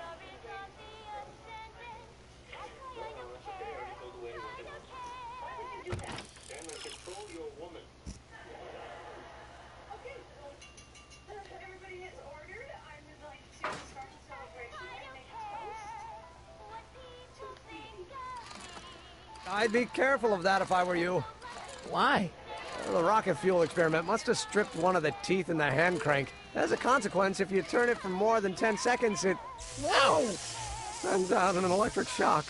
I'd be careful of that if I were you. Why? Well, the rocket fuel experiment must have stripped one of the teeth in the hand crank. As a consequence, if you turn it for more than 10 seconds, it... Whoa! Sends out an electric shock.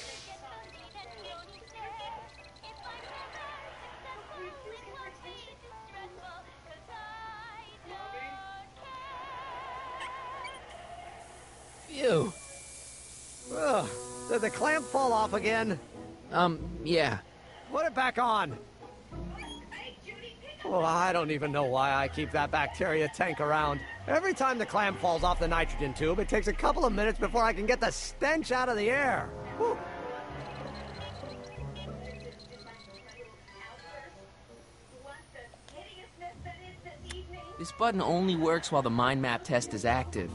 Ew. Ugh. Did the clamp fall off again? Yeah. Put it back on. Well, I don't even know why I keep that bacteria tank around. Every time the clamp falls off the nitrogen tube, it takes a couple of minutes before I can get the stench out of the air. Whew. This button only works while the mind map test is active.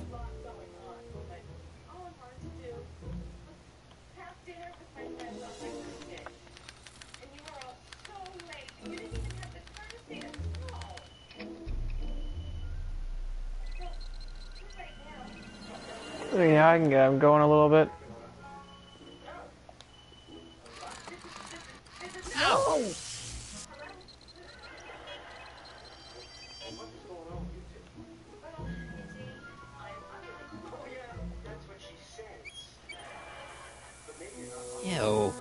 Yeah, I can get him going a little bit. No! Ew.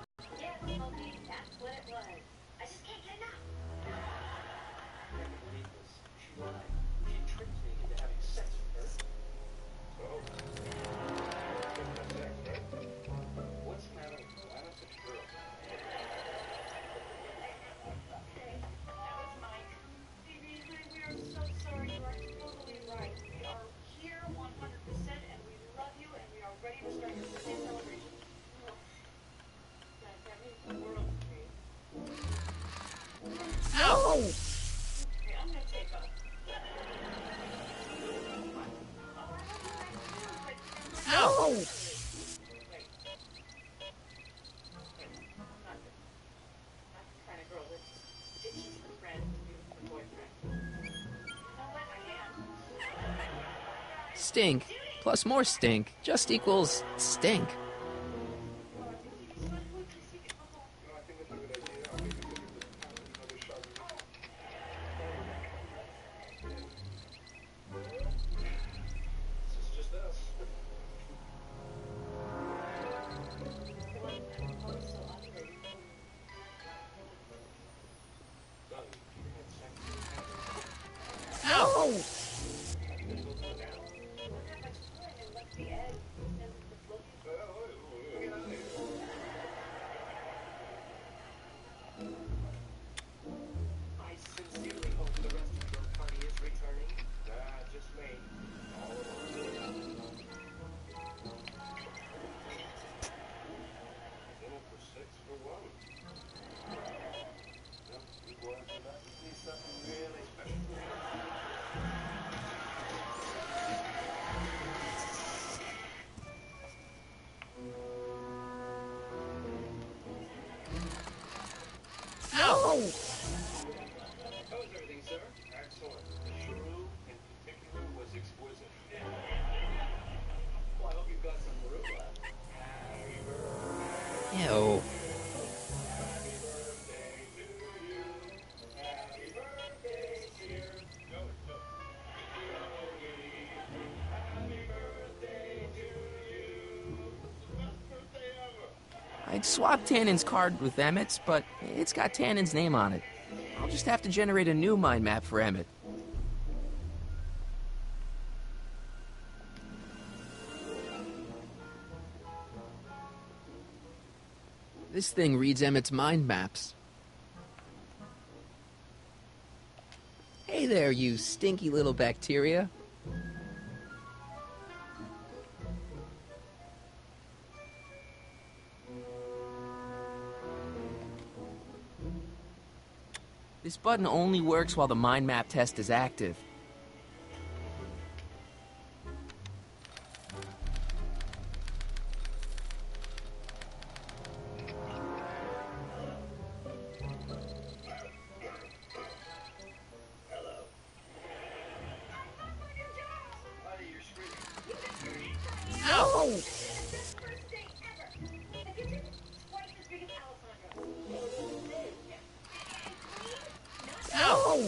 Ow! Ow! Stink plus more stink just equals stink. Ow! How was everything, sir? Excellent. The shrew, in particular, was exquisite. Well, I hope you've got some room left. Happy birthday. Ew. Happy birthday to you. Happy birthday, dear. Go. Happy birthday to I'd swap Tannen's card with Emmett's, but it's got Tannen's name on it. I'll just have to generate a new mind map for Emmett. This thing reads Emmett's mind maps. Hey there, you stinky little bacteria. This button only works while the mind map test is active. Oh! Oh!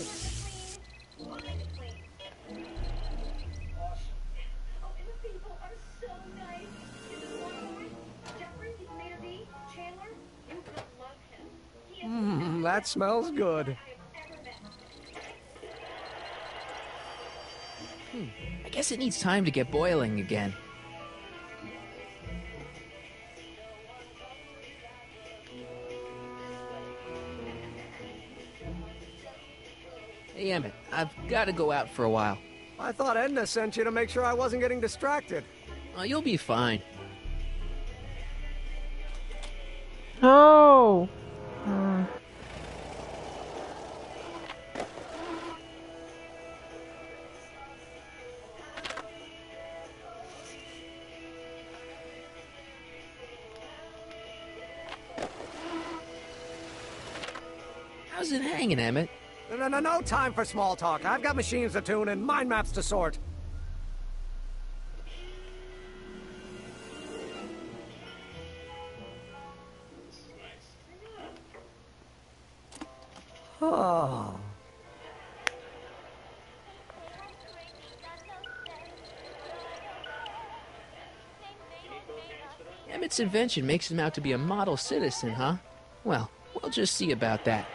That smells good. I guess it needs time to get boiling again. Hey, Emmett, I've got to go out for a while. I thought Edna sent you to make sure I wasn't getting distracted. Oh, you'll be fine. No! How's it hanging, Emmett? No time for small talk. I've got machines to tune and mind maps to sort. Oh. Emmett's invention makes him out to be a model citizen, huh? Well, we'll just see about that.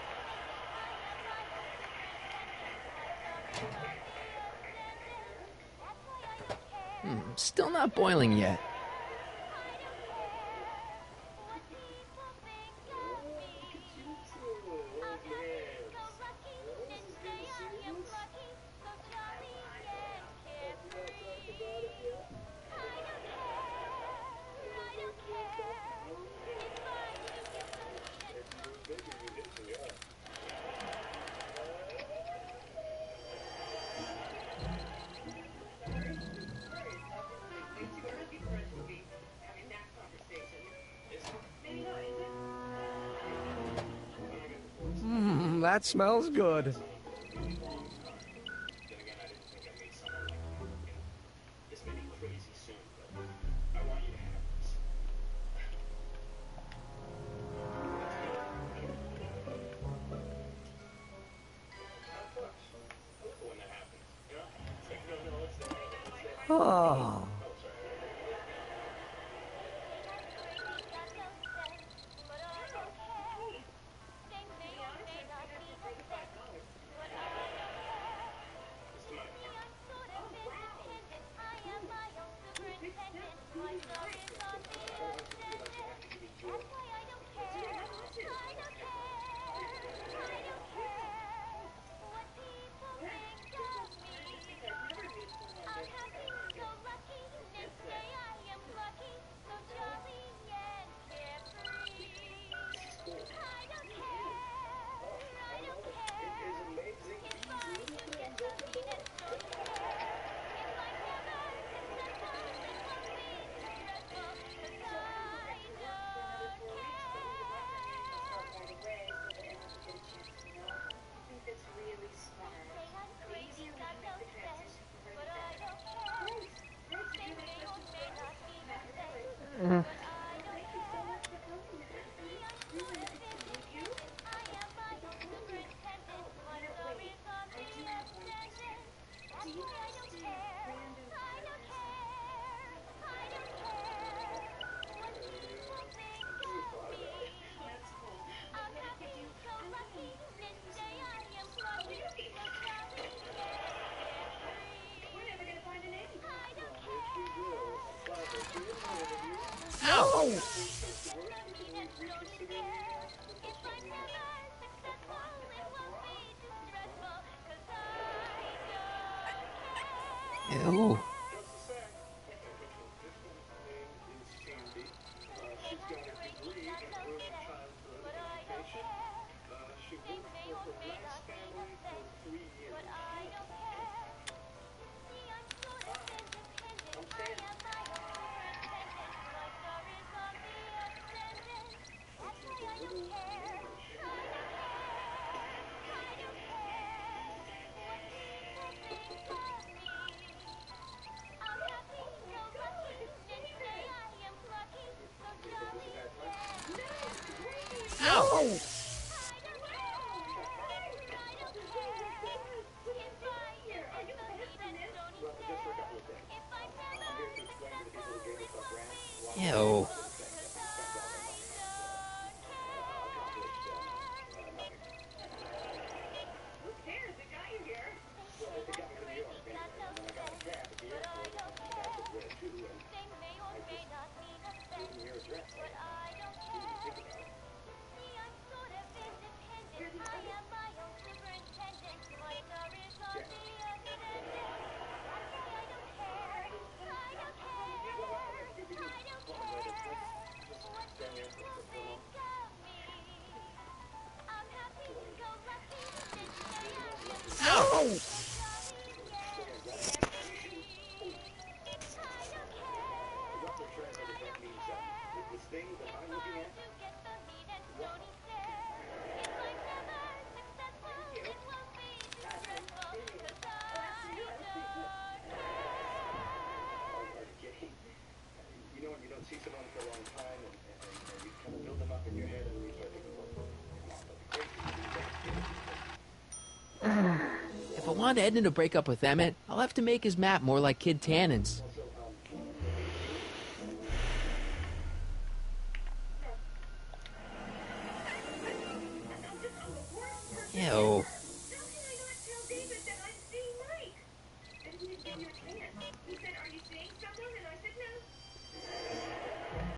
Still not boiling yet. That smells good. Oh. Ow! Ew. Ow! Ew. Ow! If I want Edna to break up with Emmett, I'll have to make his map more like Kid Tannen's.